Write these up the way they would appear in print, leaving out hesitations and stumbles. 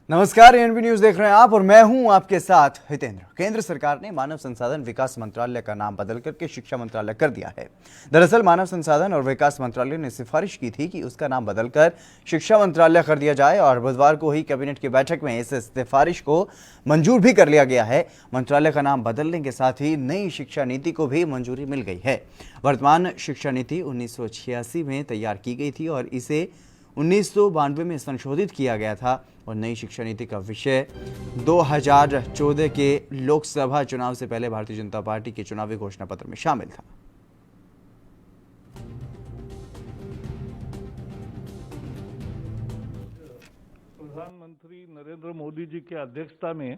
नमस्कार, ANB news देख रहे हैं आप और मैं हूं आपके साथ हितेंद्र। केंद्र सरकार ने मानव संसाधन विकास मंत्रालय का नाम बदल करके शिक्षा मंत्रालय कर दिया है। दरअसल मानव संसाधन और विकास मंत्रालय ने सिफारिश की थी कि उसका नाम बदलकर शिक्षा मंत्रालय कर दिया जाए और बुधवार को ही कैबिनेट की बैठक में इस सिफारिश को मंजूर भी कर लिया गया है। मंत्रालय का नाम बदलने के साथ ही नई शिक्षा नीति को भी मंजूरी मिल गई है। वर्तमान शिक्षा नीति 1986 में तैयार की गई थी और इसे 1992 में संशोधित किया गया था और नई शिक्षा नीति का विषय 2014 के लोकसभा चुनाव से पहले भारतीय जनता पार्टी के चुनावी घोषणा पत्र में शामिल था। प्रधानमंत्री नरेंद्र मोदी जी की अध्यक्षता में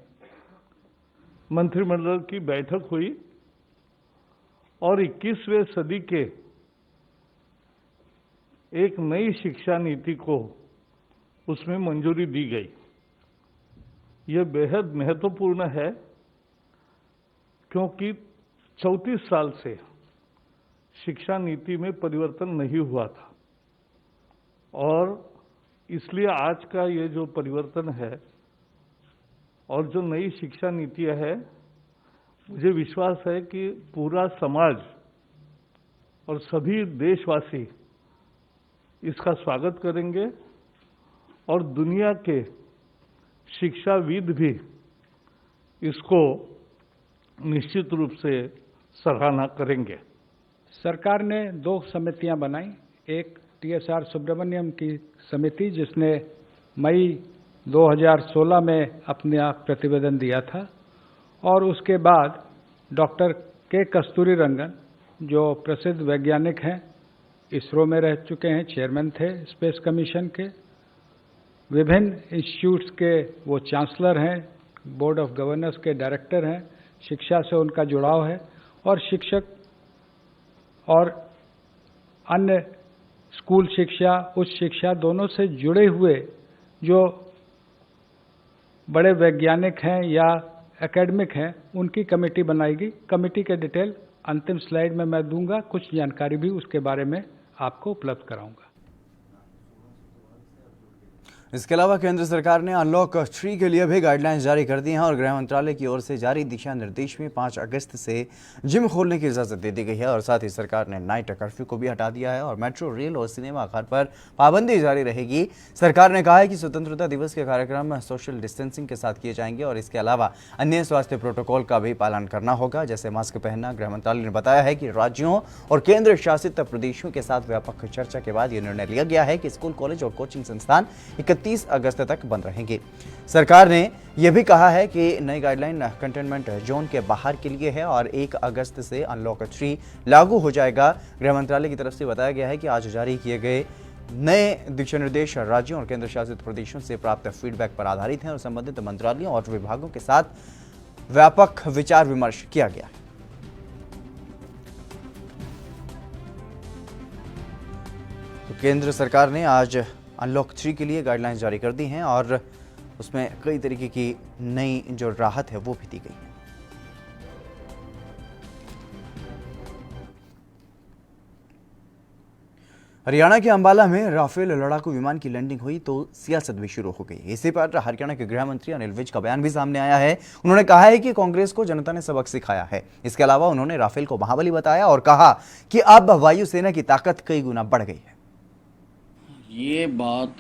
मंत्रिमंडल की बैठक हुई और 21वें सदी के एक नई शिक्षा नीति को उसमें मंजूरी दी गई। यह बेहद महत्वपूर्ण है क्योंकि 34 साल से शिक्षा नीति में परिवर्तन नहीं हुआ था और इसलिए आज का ये जो परिवर्तन है और जो नई शिक्षा नीति है, मुझे विश्वास है कि पूरा समाज और सभी देशवासी इसका स्वागत करेंगे और दुनिया के शिक्षाविद भी इसको निश्चित रूप से सराहना करेंगे। सरकार ने 2 समितियां बनाई। एक TSR सुब्रमण्यम की समिति जिसने मई 2016 में अपना प्रतिवेदन दिया था और उसके बाद डॉक्टर के कस्तूरी रंगन जो प्रसिद्ध वैज्ञानिक हैं, इसरो में रह चुके हैं, चेयरमैन थे स्पेस कमीशन के, विभिन्न इंस्टीट्यूट्स के वो चांसलर हैं, बोर्ड ऑफ गवर्नर्स के डायरेक्टर हैं, शिक्षा से उनका जुड़ाव है और शिक्षक और अन्य स्कूल शिक्षा, उच्च शिक्षा दोनों से जुड़े हुए जो बड़े वैज्ञानिक हैं या एकेडमिक हैं, उनकी कमेटी बनाएगी। कमेटी के डिटेल अंतिम स्लाइड में मैं दूंगा, कुछ जानकारी भी उसके बारे में आपको उपलब्ध कराऊंगा। इसके अलावा केंद्र सरकार ने अनलॉक 3 के लिए भी गाइडलाइंस जारी कर दी हैं और गृह मंत्रालय की ओर से जारी दिशा निर्देश में 5 अगस्त से जिम खोलने की इजाजत दे दी गई है और साथ ही सरकार ने नाइट कर्फ्यू को भी हटा दिया है और मेट्रो, रेल और सिनेमा घर पर पाबंदी जारी रहेगी। सरकार ने कहा है कि स्वतंत्रता दिवस के कार्यक्रम सोशल डिस्टेंसिंग के साथ किए जाएंगे और इसके अलावा अन्य स्वास्थ्य प्रोटोकॉल का भी पालन करना होगा, जैसे मास्क पहनना। गृह मंत्रालय ने बताया है कि राज्यों और केंद्र शासित प्रदेशों के साथ व्यापक चर्चा के बाद यह निर्णय लिया गया है कि स्कूल, कॉलेज और कोचिंग संस्थान 31 अगस्त तक बंद रहेंगे। सरकार ने यह भी कहा है कि नई गाइडलाइन कंटेनमेंट जोन के बाहर के लिए है और 1 अगस्त से अनलॉक 3 लागू हो जाएगा। गृह मंत्रालय की तरफ से बताया गया है कि आज जारी किए गए नए दिशा निर्देश राज्यों और केंद्र शासित प्रदेशों से प्राप्त फीडबैक पर आधारित हैं और संबंधित मंत्रालयों और विभागों के साथ व्यापक विचार विमर्श किया गया है। तो केंद्र सरकार ने आज अनलॉक 3 के लिए गाइडलाइंस जारी कर दी हैं और उसमें कई तरीके की नई जो राहत है वो भी दी गई है। हरियाणा के अंबाला में राफेल लड़ाकू विमान की लैंडिंग हुई तो सियासत भी शुरू हो गई। इसी पर हरियाणा के गृह मंत्री अनिल विज का बयान भी सामने आया है। उन्होंने कहा है कि कांग्रेस को जनता ने सबक सिखाया है। इसके अलावा उन्होंने राफेल को महाबली बताया और कहा कि अब वायुसेना की ताकत कई गुना बढ़ गई है। ये बात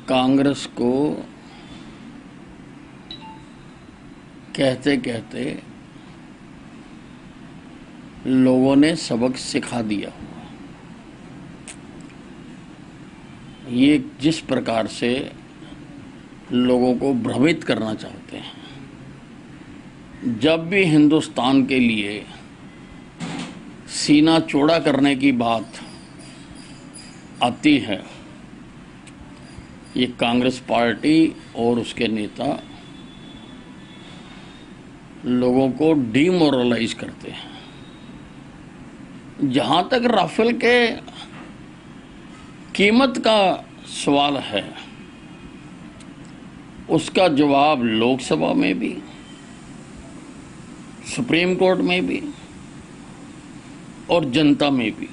कांग्रेस को कहते कहते लोगों ने सबक सिखा दिया हुआ। ये जिस प्रकार से लोगों को भ्रमित करना चाहते हैं, जब भी हिंदुस्तान के लिए सीना चौड़ा करने की बात आती है, ये कांग्रेस पार्टी और उसके नेता लोगों को डिमोरलाइज करते हैं। जहां तक राफेल के कीमत का सवाल है, उसका जवाब लोकसभा में भी, सुप्रीम कोर्ट में भी और जनता में भी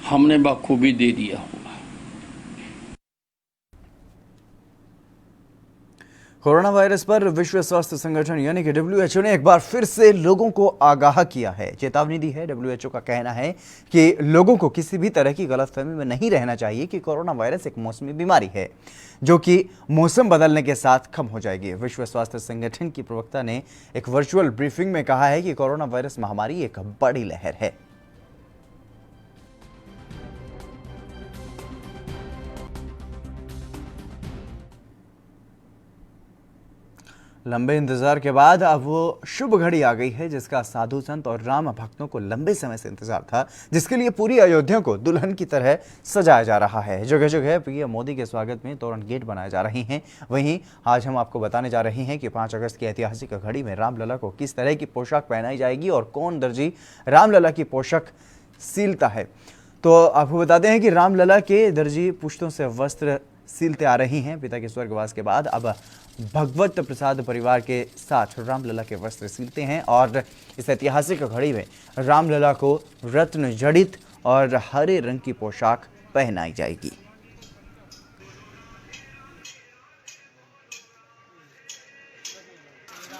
हमने बखूबी दे दिया हुआ। कोरोना वायरस पर विश्व स्वास्थ्य संगठन यानी कि WHO ने एक बार फिर से लोगों को आगाह किया है, चेतावनी दी है। WHO का कहना है कि लोगों को किसी भी तरह की गलतफहमी में नहीं रहना चाहिए कि कोरोना वायरस एक मौसमी बीमारी है जो कि मौसम बदलने के साथ कम हो जाएगी। विश्व स्वास्थ्य संगठन की प्रवक्ता ने एक वर्चुअल ब्रीफिंग में कहा है कि कोरोना वायरस महामारी एक बड़ी लहर है। लंबे इंतजार के बाद अब वो शुभ घड़ी आ गई है जिसका साधु संत और राम भक्तों को लंबे समय से इंतजार था, जिसके लिए पूरी अयोध्या को दुल्हन की तरह सजाया जा रहा है। जगह जगह पीएम मोदी के स्वागत में तोरण गेट बनाए जा रहे हैं। वहीं आज हम आपको बताने जा रहे हैं कि 5 अगस्त की ऐतिहासिक घड़ी में रामलला को किस तरह की पोशाक पहनाई जाएगी और कौन दर्जी रामलला की पोशाक सीलता है। तो आपको बताते हैं कि रामलला के दर्जी पुश्तों से वस्त्र सीलते आ रही हैं। पिता के स्वर्गवास के बाद अब भगवत प्रसाद परिवार के साथ रामलला के वस्त्र सीलते हैं और इस ऐतिहासिक घड़ी में रामलला को रत्न जड़ित और हरे रंग की पोशाक पहनाई जाएगी।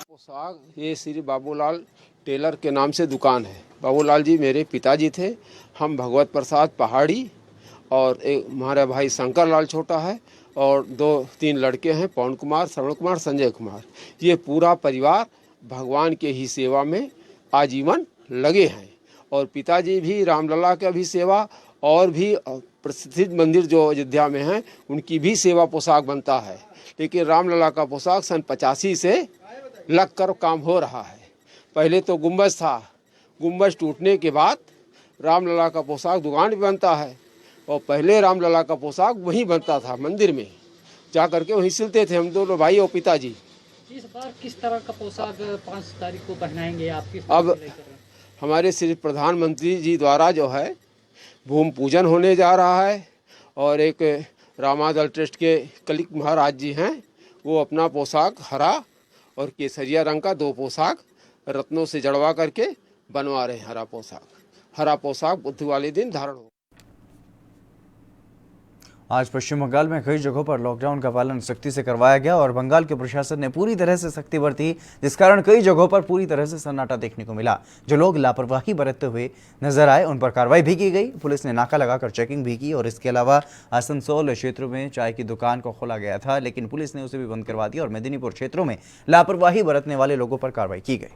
पोशाक ये श्री बाबूलाल टेलर के नाम से दुकान है। बाबूलाल जी मेरे पिताजी थे। हम भगवत प्रसाद पहाड़ी और एक हमारा भाई शंकर लाल छोटा है और 2-3 लड़के हैं, पवन कुमार, श्रवण कुमार, संजय कुमार। ये पूरा परिवार भगवान के ही सेवा में आजीवन लगे हैं और पिताजी भी रामलला का भी सेवा और भी प्रसिद्ध मंदिर जो अयोध्या में हैं उनकी भी सेवा पोशाक बनता है। लेकिन रामलला का पोशाक सन 85 से लग कर काम हो रहा है। पहले तो गुम्बज था, गुम्बज टूटने के बाद रामलला का पोशाक दुकान भी बनता है और पहले रामलला का पोशाक वहीं बनता था, मंदिर में जा करके वहीं सिलते थे हम दोनों भाई और पिताजी। इस बार किस तरह का पोशाक 5 तारीख को पहनाएंगे आप? अब हमारे श्री प्रधानमंत्री जी द्वारा जो है भूमि पूजन होने जा रहा है और एक रामादल ट्रस्ट के कलिक महाराज जी हैं, वो अपना पोशाक हरा और केसरिया रंग का 2 पोशाक रत्नों से जड़वा करके बनवा रहे हैं। हरा पोशाक बुध वाले दिन धारण हो। आज पश्चिम बंगाल में कई जगहों पर लॉकडाउन का पालन सख्ती से करवाया गया और बंगाल के प्रशासन ने पूरी तरह से सख्ती बरती, जिस कारण कई जगहों पर पूरी तरह से सन्नाटा देखने को मिला। जो लोग लापरवाही बरतते हुए नजर आए उन पर कार्रवाई भी की गई। पुलिस ने नाका लगाकर चेकिंग भी की और इसके अलावा आसनसोल क्षेत्र में चाय की दुकान को खोला गया था, लेकिन पुलिस ने उसे भी बंद करवा दिया और मेदिनीपुर क्षेत्रों में लापरवाही बरतने वाले लोगों पर कार्रवाई की गई।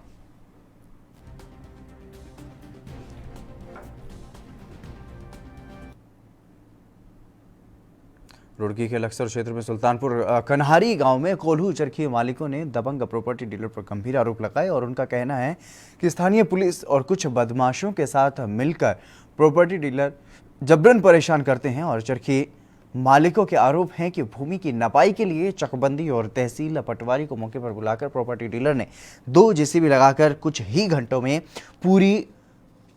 रुड़की के लक्सर क्षेत्र में सुल्तानपुर कन्हारी गांव में कोल्हू चरखी मालिकों ने दबंग प्रॉपर्टी डीलर पर गंभीर आरोप लगाए और उनका कहना है कि स्थानीय पुलिस और कुछ बदमाशों के साथ मिलकर प्रॉपर्टी डीलर जबरन परेशान करते हैं और चरखी मालिकों के आरोप हैं कि भूमि की नपाई के लिए चकबंदी और तहसील पटवारी को मौके पर बुलाकर प्रॉपर्टी डीलर ने 2 जेसीबी लगाकर कुछ ही घंटों में पूरी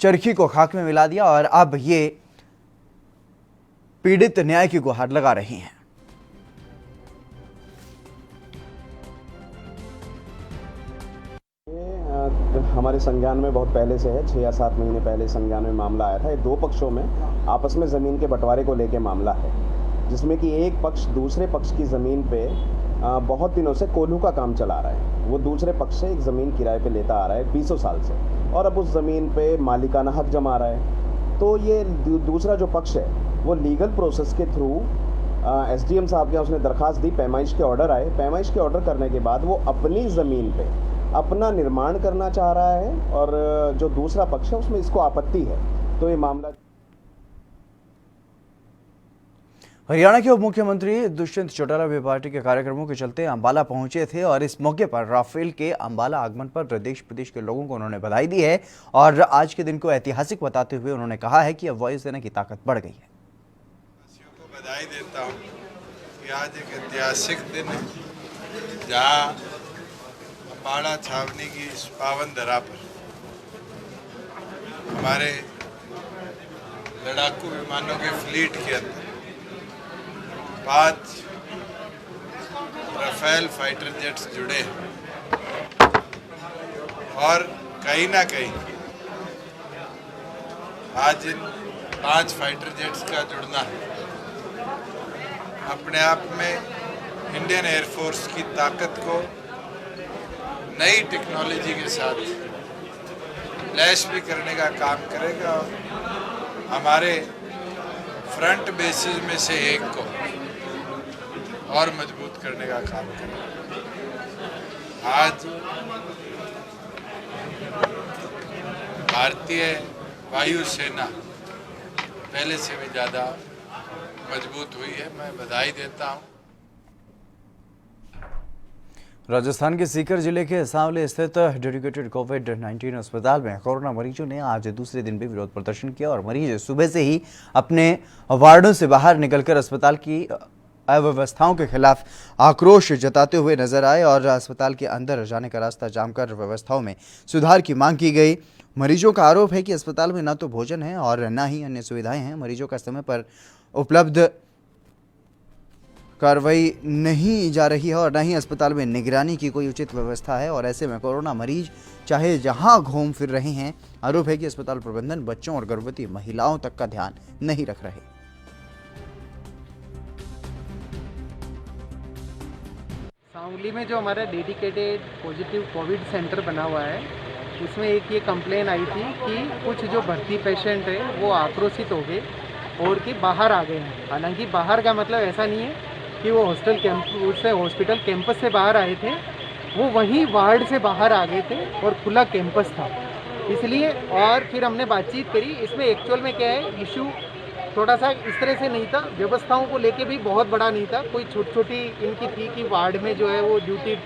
चरखी को खाक में मिला दिया और अब ये पीड़ित न्याय की गुहार लगा रही हैं। हमारे संज्ञान में बहुत पहले से है, 6 या 7 महीने पहले संज्ञान में मामला आया था। ये 2 पक्षों में आपस में ज़मीन के बंटवारे को लेकर मामला है, जिसमें कि एक पक्ष दूसरे पक्ष की ज़मीन पे बहुत दिनों से कोल्हू का काम चला रहा है। वो दूसरे पक्ष से एक ज़मीन किराए पे लेता आ रहा है 20 साल से और अब उस ज़मीन पे मालिकाना हक जमा रहा है। तो ये दूसरा जो पक्ष है वो लीगल प्रोसेस के थ्रू एसडीएम साहब के यहाँ उसने दरखास्त दी, पैमाइश के ऑर्डर आए। पैमाइश के ऑर्डर करने के बाद वो अपनी ज़मीन पे अपना निर्माण करना चाह रहा है और जो दूसरा पक्ष है उसमें इसको आपत्ति है। तो ये मामला हरियाणा के उप मुख्यमंत्री दुष्यंत चौटाला भी पार्टी के कार्यक्रमों के चलते अंबाला पहुंचे थे और इस मौके पर राफेल के अंबाला आगमन पर देश प्रदेश के लोगों को उन्होंने बधाई दी है और आज के दिन को ऐतिहासिक बताते हुए उन्होंने कहा है कि अब वायुसेना की ताकत बढ़ गई है। बधाई देता हूँ कि आज एक ऐतिहासिक दिन है जहाँ अंबाला छावनी की इस पावन धरा पर हमारे लड़ाकू विमानों के फ्लीट के अंदर 5 राफेल फाइटर जेट्स जुड़े हैं और कहीं ना कहीं आज इन 5 फाइटर जेट्स का जुड़ना अपने आप में इंडियन एयरफोर्स की ताकत को नई टेक्नोलॉजी के साथ लैस भी करने का काम करेगा और हमारे फ्रंट बेसिस में से एक को और मजबूत करने का काम करेगा। आज भारतीय वायुसेना पहले से भी ज़्यादा मजबूत हुई है, मैं बधाई देता हूँ। राजस्थान के सीकर जिले के सांवले स्थित डेडिकेटेड कोविड-19 अस्पताल में कोरोना मरीजों ने आज दूसरे दिन भी विरोध प्रदर्शन किया और मरीज सुबह से ही अपने वार्डों से बाहर निकलकर अस्पताल की अव्यवस्थाओं के खिलाफ आक्रोश जताते हुए नजर आए और अस्पताल के अंदर जाने का रास्ता जाम कर व्यवस्थाओं में सुधार की मांग की गई। मरीजों का आरोप है कि अस्पताल में न तो भोजन है और न ही अन्य सुविधाएं हैं। मरीजों का समय पर उपलब्ध कार्रवाई नहीं जा रही है और न ही अस्पताल में निगरानी की कोई उचित व्यवस्था है और ऐसे में कोरोना मरीज चाहे जहां घूम फिर रहे हैं। आरोप है कि अस्पताल प्रबंधन बच्चों और गर्भवती महिलाओं तक का ध्यान नहीं रख रहे। सांवली में जो हमारा डेडिकेटेड पॉजिटिव कोविड सेंटर बना हुआ है, उसमें एक ये कंप्लेन आई थी कि कुछ जो भर्ती पेशेंट है वो आक्रोशित हो गए और कि बाहर आ गए हैं। हालांकि बाहर का मतलब ऐसा नहीं है कि वो हॉस्पिटल कैंपस से बाहर आए थे, वो वहीं वार्ड से बाहर आ गए थे और खुला कैंपस था इसलिए। और फिर हमने बातचीत करी, इसमें एक्चुअल में क्या है, इशू थोड़ा सा इस तरह से नहीं था, व्यवस्थाओं को लेके भी बहुत बड़ा नहीं था, कोई छोटी छोटी इनकी थी कि वार्ड में जो है वो ड्यूटी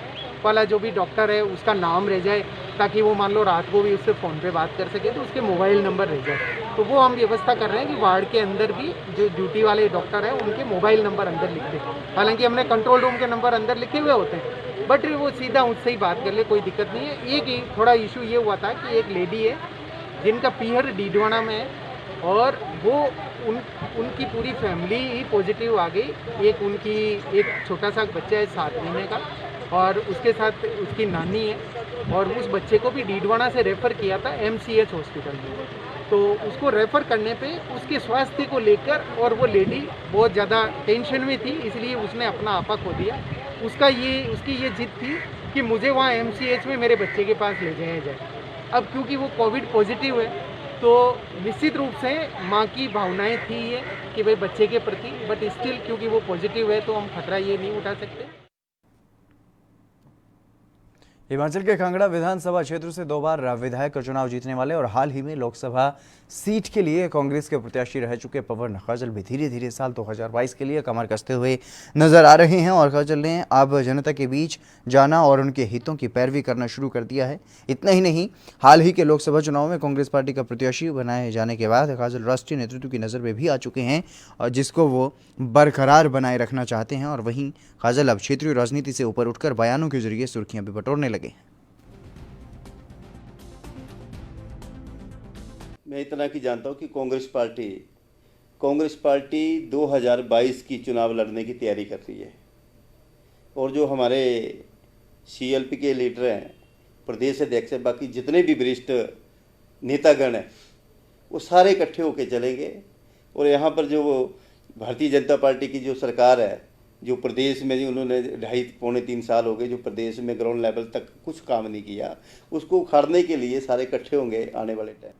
वाला जो भी डॉक्टर है उसका नाम रह जाए, ताकि वो मान लो रात को भी उससे फ़ोन पे बात कर सके तो उसके मोबाइल नंबर रह जाए। तो वो हम व्यवस्था कर रहे हैं कि वार्ड के अंदर भी जो ड्यूटी वाले डॉक्टर हैं उनके मोबाइल नंबर अंदर लिख दें। हालांकि हमने कंट्रोल रूम के नंबर अंदर लिखे हुए होते हैं, बट वो सीधा उससे ही बात कर ले, कोई दिक्कत नहीं है। एक थोड़ा इशू ये हुआ था कि एक लेडी है जिनका पीहर डीडवाना में है और वो उनकी पूरी फैमिली ही पॉजिटिव आ गई। एक छोटा सा बच्चा है 7 महीने का और उसके साथ उसकी नानी है और उस बच्चे को भी डीडवाना से रेफ़र किया था MCH हॉस्पिटल में। तो उसको रेफ़र करने पे उसके स्वास्थ्य को लेकर और वो लेडी बहुत ज़्यादा टेंशन में थी, इसलिए उसने अपना आपा खो दिया। उसकी ये जिद थी कि मुझे वहाँ MCH में मेरे बच्चे के पास ले जाया जाए। अब क्योंकि वो कोविड पॉजिटिव है तो निश्चित रूप से माँ की भावनाएं थी ये कि भाई बच्चे के प्रति, बट स्टिल क्योंकि वो पॉजिटिव है तो हम खतरा ये नहीं उठा सकते। हिमाचल के कांगड़ा विधानसभा क्षेत्र से 2 बार विधायक का चुनाव जीतने वाले और हाल ही में लोकसभा सीट के लिए कांग्रेस के प्रत्याशी रह चुके पवन काजल भी धीरे धीरे साल 2022 के लिए कमर कसते हुए नजर आ रहे हैं और काजल ने अब जनता के बीच जाना और उनके हितों की पैरवी करना शुरू कर दिया है। इतना ही नहीं, हाल ही के लोकसभा चुनाव में कांग्रेस पार्टी का प्रत्याशी बनाए जाने के बाद काजल राष्ट्रीय नेतृत्व की नज़र में भी आ चुके हैं और जिसको वो बरकरार बनाए रखना चाहते हैं। और वहीं काजल अब क्षेत्रीय राजनीति से ऊपर उठकर बयानों के जरिए सुर्खियां भी बटोरने लगे हैं। मैं इतना की जानता हूँ कि कांग्रेस पार्टी 2022 की चुनाव लड़ने की तैयारी कर रही है और जो हमारे CLP के लीडर हैं, प्रदेश अध्यक्ष हैं, बाकी जितने भी वरिष्ठ नेतागण हैं वो सारे इकट्ठे होकर चलेंगे। और यहाँ पर जो भारतीय जनता पार्टी की जो सरकार है, जो प्रदेश में उन्होंने 2.5-3 साल हो गए, जो प्रदेश में ग्राउंड लेवल तक कुछ काम नहीं किया, उसको उखाड़ने के लिए सारे इकट्ठे होंगे आने वाले टाइम।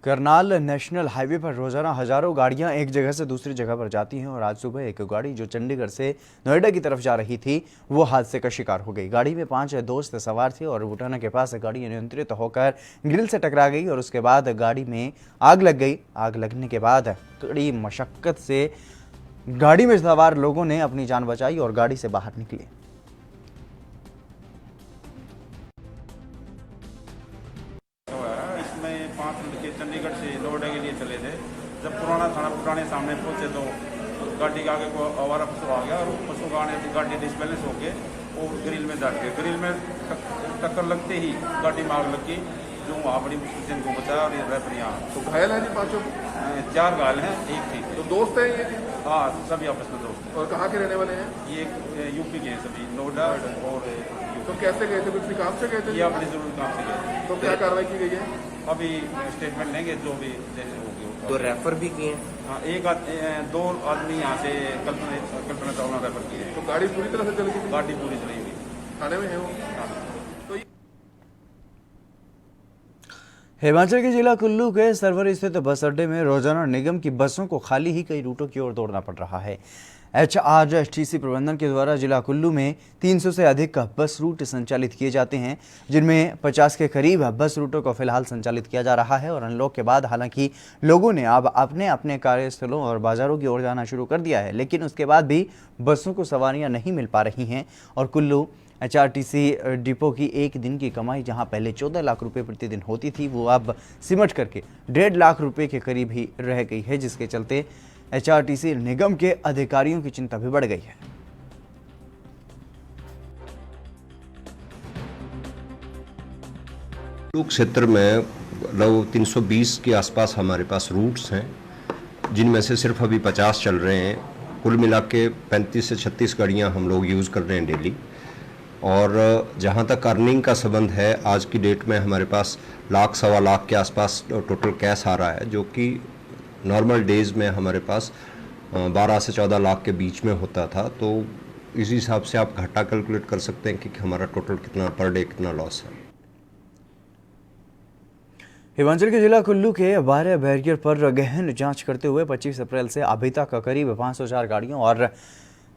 करनाल नेशनल हाईवे पर रोजाना हजारों गाड़ियां एक जगह से दूसरी जगह पर जाती हैं और आज सुबह एक गाड़ी जो चंडीगढ़ से नोएडा की तरफ जा रही थी वो हादसे का शिकार हो गई। गाड़ी में 5 दोस्त सवार थे और बुटाना के पास गाड़ी अनियंत्रित होकर ग्रिल से टकरा गई और उसके बाद गाड़ी में आग लग गई। आग लगने के बाद कड़ी मशक्कत से गाड़ी में सवार लोगों ने अपनी जान बचाई और गाड़ी से बाहर निकले। चंडीगढ़ से नोएडा के लिए चले थे। जब पुराने सामने पहुंचे तो गाड़ी के आगे को आवारा पशु आ गया और पशु का आने गाड़ी डिसबैलेंस होके वो ग्रिल में जाट गए। ग्रिल में टक्कर लगते ही गाड़ी में आग लगी, जो वहाँ बड़ी मुश्किल से इनको बचाया और ये रेफर यहाँ। तो घायल है जी 5 4 घायल हैं, 1 ठीक। तो दोस्त हैं ये? हाँ, सभी आपस में दोस्त हैं। और कहाँ के रहने वाले हैं? ये UP के हैं सभी, नोएडा और UP। तो कैसे गए थे, किसी काम से गए थे? ये अपनी जरूर काम से गए थे। तो क्या कार्रवाई की गई है? अभी स्टेटमेंट लेंगे, जो भी जैसे होगी। तो रेफर भी किए हैं? हाँ, दो आदमी यहाँ से कल्पना चावला रेफर किए हैं। तो गाड़ी पूरी तरह से चल गई? गाड़ी पूरी चली हुई थाने में है वो? हिमाचल के जिला कुल्लू के सरवर स्थित बस अड्डे में रोजाना निगम की बसों को खाली ही कई रूटों की ओर दौड़ना पड़ रहा है। HRTC प्रबंधन के द्वारा जिला कुल्लू में 300 से अधिक बस रूट संचालित किए जाते हैं, जिनमें 50 के करीब बस रूटों को फिलहाल संचालित किया जा रहा है। और अनलॉक के बाद हालांकि लोगों ने अब अपने अपने कार्यस्थलों और बाजारों की ओर जाना शुरू कर दिया है, लेकिन उसके बाद भी बसों को सवारियां नहीं मिल पा रही हैं। और कुल्लू HRTC डिपो की एक दिन की कमाई जहां पहले 14 लाख रुपए प्रतिदिन होती थी, वो अब सिमट करके 1.5 लाख रुपए के करीब ही रह गई है, जिसके चलते HRTC निगम के अधिकारियों की चिंता भी बढ़ गई है। क्षेत्र में लगभग 320 के आसपास हमारे पास रूट्स हैं, जिनमें से सिर्फ अभी 50 चल रहे हैं। कुल मिला के 35 से 36 गाड़ियाँ हम लोग यूज़ कर रहे हैं डेली। और जहाँ तक अर्निंग का संबंध है, आज की डेट में हमारे पास लाख सवा लाख के आसपास टोटल कैश आ रहा है, जो कि नॉर्मल डेज़ में हमारे पास 12 से 14 लाख के बीच में होता था। तो इसी हिसाब से आप घाटा कैलकुलेट कर सकते हैं कि हमारा टोटल कितना पर डे कितना लॉस है। हिमाचल के जिला कुल्लू के 12 बैरियर पर गहन जांच करते हुए 25 अप्रैल से अभी तक करीब 504 गाड़ियों और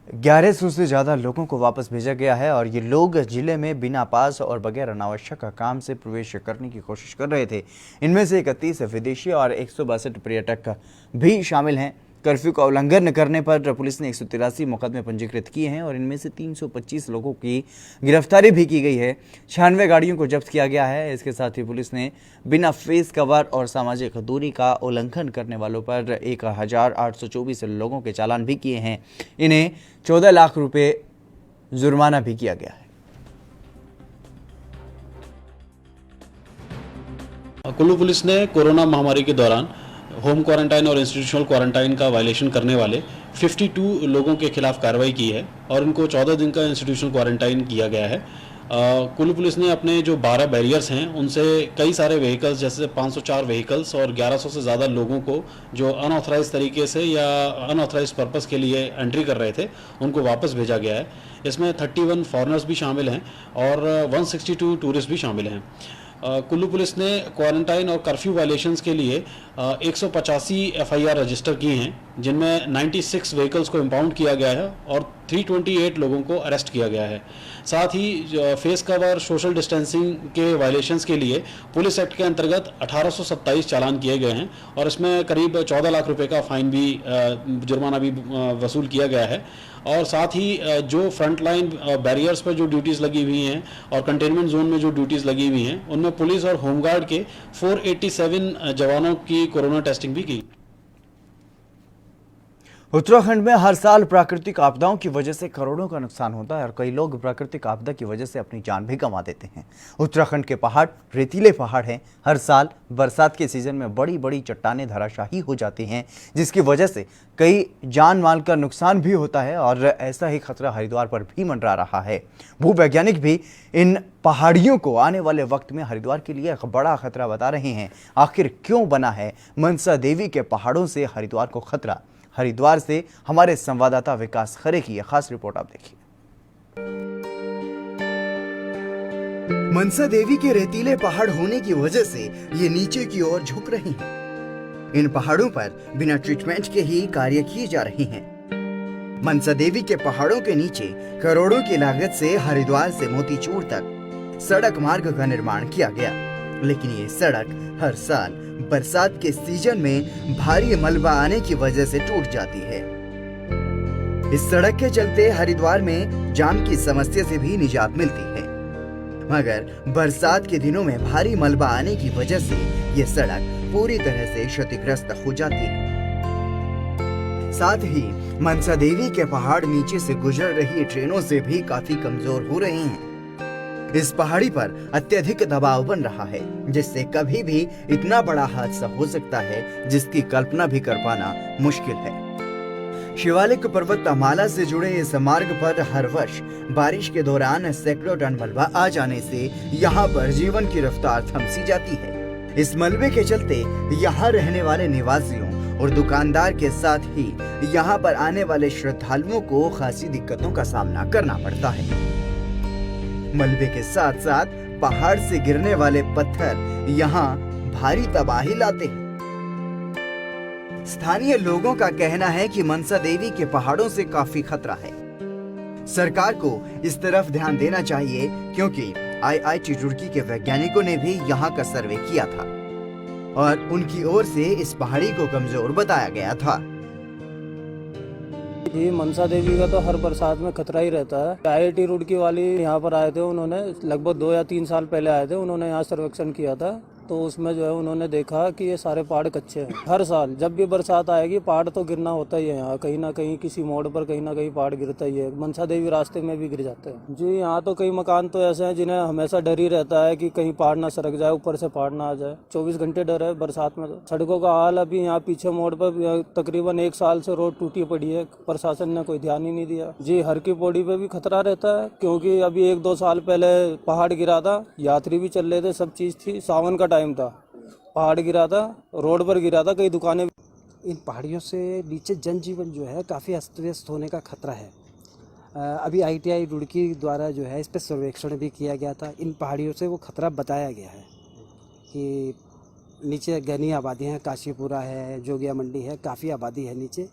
1100 से ज़्यादा लोगों को वापस भेजा गया है। और ये लोग जिले में बिना पास और बगैर अनावश्यक काम से प्रवेश करने की कोशिश कर रहे थे। इनमें से 31 विदेशी और 162 पर्यटक भी शामिल हैं। कर्फ्यू का उल्लंघन करने पर पुलिस ने 183 मुकदमे पंजीकृत किए हैं और इनमें से 325 लोगों की गिरफ्तारी भी की गई है। 96 गाड़ियों को जब्त किया गया है। इसके साथ ही पुलिस ने बिना फेस कवर और सामाजिक दूरी का उल्लंघन करने वालों पर 1824 लोगों के चालान भी किए हैं। इन्हें 14 लाख रुपए जुर्माना भी किया गया है। कुल्लू पुलिस ने कोरोना महामारी के दौरान होम क्वारंटाइन और इंस्टीट्यूशनल क्वारंटाइन का वायलेशन करने वाले 52 लोगों के खिलाफ कार्रवाई की है और इनको 14 दिन का इंस्टीट्यूशनल क्वारंटाइन किया गया है। कुल्लू पुलिस ने अपने जो 12 बैरियर्स हैं उनसे कई सारे व्हीकल्स जैसे 504 व्हीकल्स और 1100 से ज़्यादा लोगों को जो अनऑथराइज तरीके से या अनऑथराइज पर्पस के लिए एंट्री कर रहे थे उनको वापस भेजा गया है। इसमें 31 फॉरेनर्स भी शामिल हैं और 162 टूरिस्ट भी शामिल हैं। कुल्लू पुलिस ने क्वारंटाइन और कर्फ्यू वायलेशंस के लिए 185 FIR रजिस्टर किए हैं, जिनमें 96 व्हीकल्स को इम्पाउंड किया गया है और 328 लोगों को अरेस्ट किया गया है। साथ ही फेस कवर, सोशल डिस्टेंसिंग के वायलेशंस के लिए पुलिस एक्ट के अंतर्गत 1827 चालान किए गए हैं और इसमें करीब 14 लाख रुपए का फाइन भी जुर्माना भी वसूल किया गया है। और साथ ही जो फ्रंट लाइन बैरियर्स पर जो ड्यूटीज़ लगी हुई हैं और कंटेनमेंट जोन में जो ड्यूटीज़ लगी हुई हैं उनमें पुलिस और होमगार्ड के 487 जवानों की कोरोना टेस्टिंग भी की। उत्तराखंड में हर साल प्राकृतिक आपदाओं की वजह से करोड़ों का नुकसान होता है और कई लोग प्राकृतिक आपदा की वजह से अपनी जान भी गंवा देते हैं। उत्तराखंड के पहाड़ रेतीले पहाड़ हैं। हर साल बरसात के सीजन में बड़ी बड़ी चट्टानें धराशायी हो जाती हैं, जिसकी वजह से कई जान माल का नुकसान भी होता है और ऐसा ही खतरा हरिद्वार पर भी मंडरा रहा है। भूवैज्ञानिक भी इन पहाड़ियों को आने वाले वक्त में हरिद्वार के लिए एक बड़ा खतरा बता रहे हैं। आखिर क्यों बना है मनसा देवी के पहाड़ों से हरिद्वार को खतरा? हरिद्वार से हमारे संवाददाता विकास खरे की यह खास रिपोर्ट आप देखिए। मनसा देवी के रेतीले पहाड़ होने की वजह से ये नीचे की ओर झुक रही हैं। इन पहाड़ों पर बिना ट्रीटमेंट के ही कार्य किए जा रहे हैं। मनसा देवी के पहाड़ों के नीचे करोड़ों की लागत से हरिद्वार से मोतीचूर तक सड़क मार्ग का निर्माण किया गया, लेकिन ये सड़क हर साल बरसात के सीजन में भारी मलबा आने की वजह से टूट जाती है। इस सड़क के चलते हरिद्वार में जाम की समस्या से भी निजात मिलती है, मगर बरसात के दिनों में भारी मलबा आने की वजह से ये सड़क पूरी तरह से क्षतिग्रस्त हो जाती है। साथ ही मनसा देवी के पहाड़ नीचे से गुजर रही ट्रेनों से भी काफी कमजोर हो रहे हैं। इस पहाड़ी पर अत्यधिक दबाव बन रहा है, जिससे कभी भी इतना बड़ा हादसा हो सकता है जिसकी कल्पना भी कर पाना मुश्किल है। शिवालिक पर्वतमाला से जुड़े इस मार्ग पर हर वर्ष बारिश के दौरान सैकड़ों टन मलबा आ जाने से यहाँ पर जीवन की रफ्तार थम सी जाती है। इस मलबे के चलते यहाँ रहने वाले निवासियों और दुकानदार के साथ ही यहाँ पर आने वाले श्रद्धालुओं को खासी दिक्कतों का सामना करना पड़ता है। मलबे के साथ साथ पहाड़ से गिरने वाले पत्थर यहाँ भारी तबाही लाते हैं। स्थानीय लोगों का कहना है कि मनसा देवी के पहाड़ों से काफी खतरा है। सरकार को इस तरफ ध्यान देना चाहिए क्योंकि IIT रुड़की के वैज्ञानिकों ने भी यहाँ का सर्वे किया था और उनकी ओर से इस पहाड़ी को कमजोर बताया गया था। जी मनसा देवी का तो हर बरसात में खतरा ही रहता है। IIT रुड़की वाली यहाँ पर आए थे, उन्होंने लगभग 2 या 3 साल पहले आए थे, उन्होंने यहाँ सर्वेक्षण किया था तो उसमें जो है उन्होंने देखा कि ये सारे पहाड़ कच्चे हैं। हर साल जब भी बरसात आएगी पहाड़ तो गिरना होता ही है यहाँ, कहीं ना कहीं किसी मोड़ पर कहीं ना कहीं पहाड़ गिरता ही है। मनसा देवी रास्ते में भी गिर जाते हैं। जी यहाँ तो कई मकान तो ऐसे हैं जिन्हें हमेशा डर ही रहता है कि कहीं पहाड़ ना सरक जाए, ऊपर से पहाड़ ना आ जाए। 24 घंटे डर है बरसात में। तो सड़कों का हाल अभी यहाँ पीछे मोड़ पर तकरीबन 1 साल से रोड टूटी पड़ी है, प्रशासन ने कोई ध्यान ही नहीं दिया। जी हर की पौड़ी पे भी खतरा रहता है क्योंकि अभी 1-2 साल पहले पहाड़ गिरा था, यात्री भी चल रहे थे, सब चीज थी, सावन का टाइम था, पहाड़ गिरा था, रोड पर गिरा था, कई दुकानें। इन पहाड़ियों से नीचे जनजीवन जो है काफ़ी अस्त व्यस्त होने का खतरा है। अभी IIT रुड़की द्वारा जो है इस पर सर्वेक्षण भी किया गया था। इन पहाड़ियों से वो खतरा बताया गया है कि नीचे घनी आबादियाँ हैं, काशीपुरा है, जोगिया मंडी है, काफ़ी आबादी है नीचे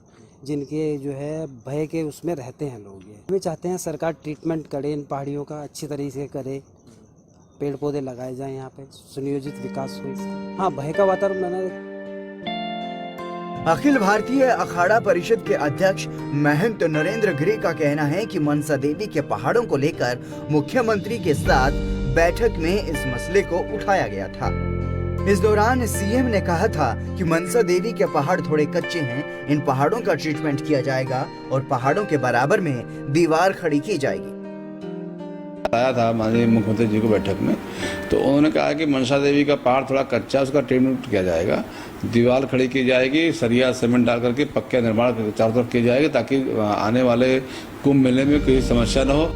जिनके जो है भय के उसमें रहते हैं लोग। ये हमें चाहते हैं सरकार ट्रीटमेंट करे, इन पहाड़ियों का अच्छी तरीके से करे, पेड़ पौधे लगाए जाएं, यहाँ पे सुनियोजित विकास हो इसका। हाँ भय का वातावरण बनाना। अखिल भारतीय अखाड़ा परिषद के अध्यक्ष महंत नरेंद्र गिरी का कहना है कि मनसा देवी के पहाड़ों को लेकर मुख्यमंत्री के साथ बैठक में इस मसले को उठाया गया था। इस दौरान सीएम ने कहा था कि मनसा देवी के पहाड़ थोड़े कच्चे हैं, इन पहाड़ों का ट्रीटमेंट किया जाएगा और पहाड़ों के बराबर में दीवार खड़ी की जाएगी। आया था माननीय मुख्यमंत्री जी को बैठक में, तो उन्होंने कहा कि मनसा देवी का पहाड़ थोड़ा कच्चा, उसका ट्रीटमेंट किया जाएगा, दीवार खड़ी की जाएगी, सरिया सीमेंट डाल करके पक्का निर्माण चारों तरफ किया जाएगा ताकि आने वाले कुंभ मेले में कोई समस्या न हो।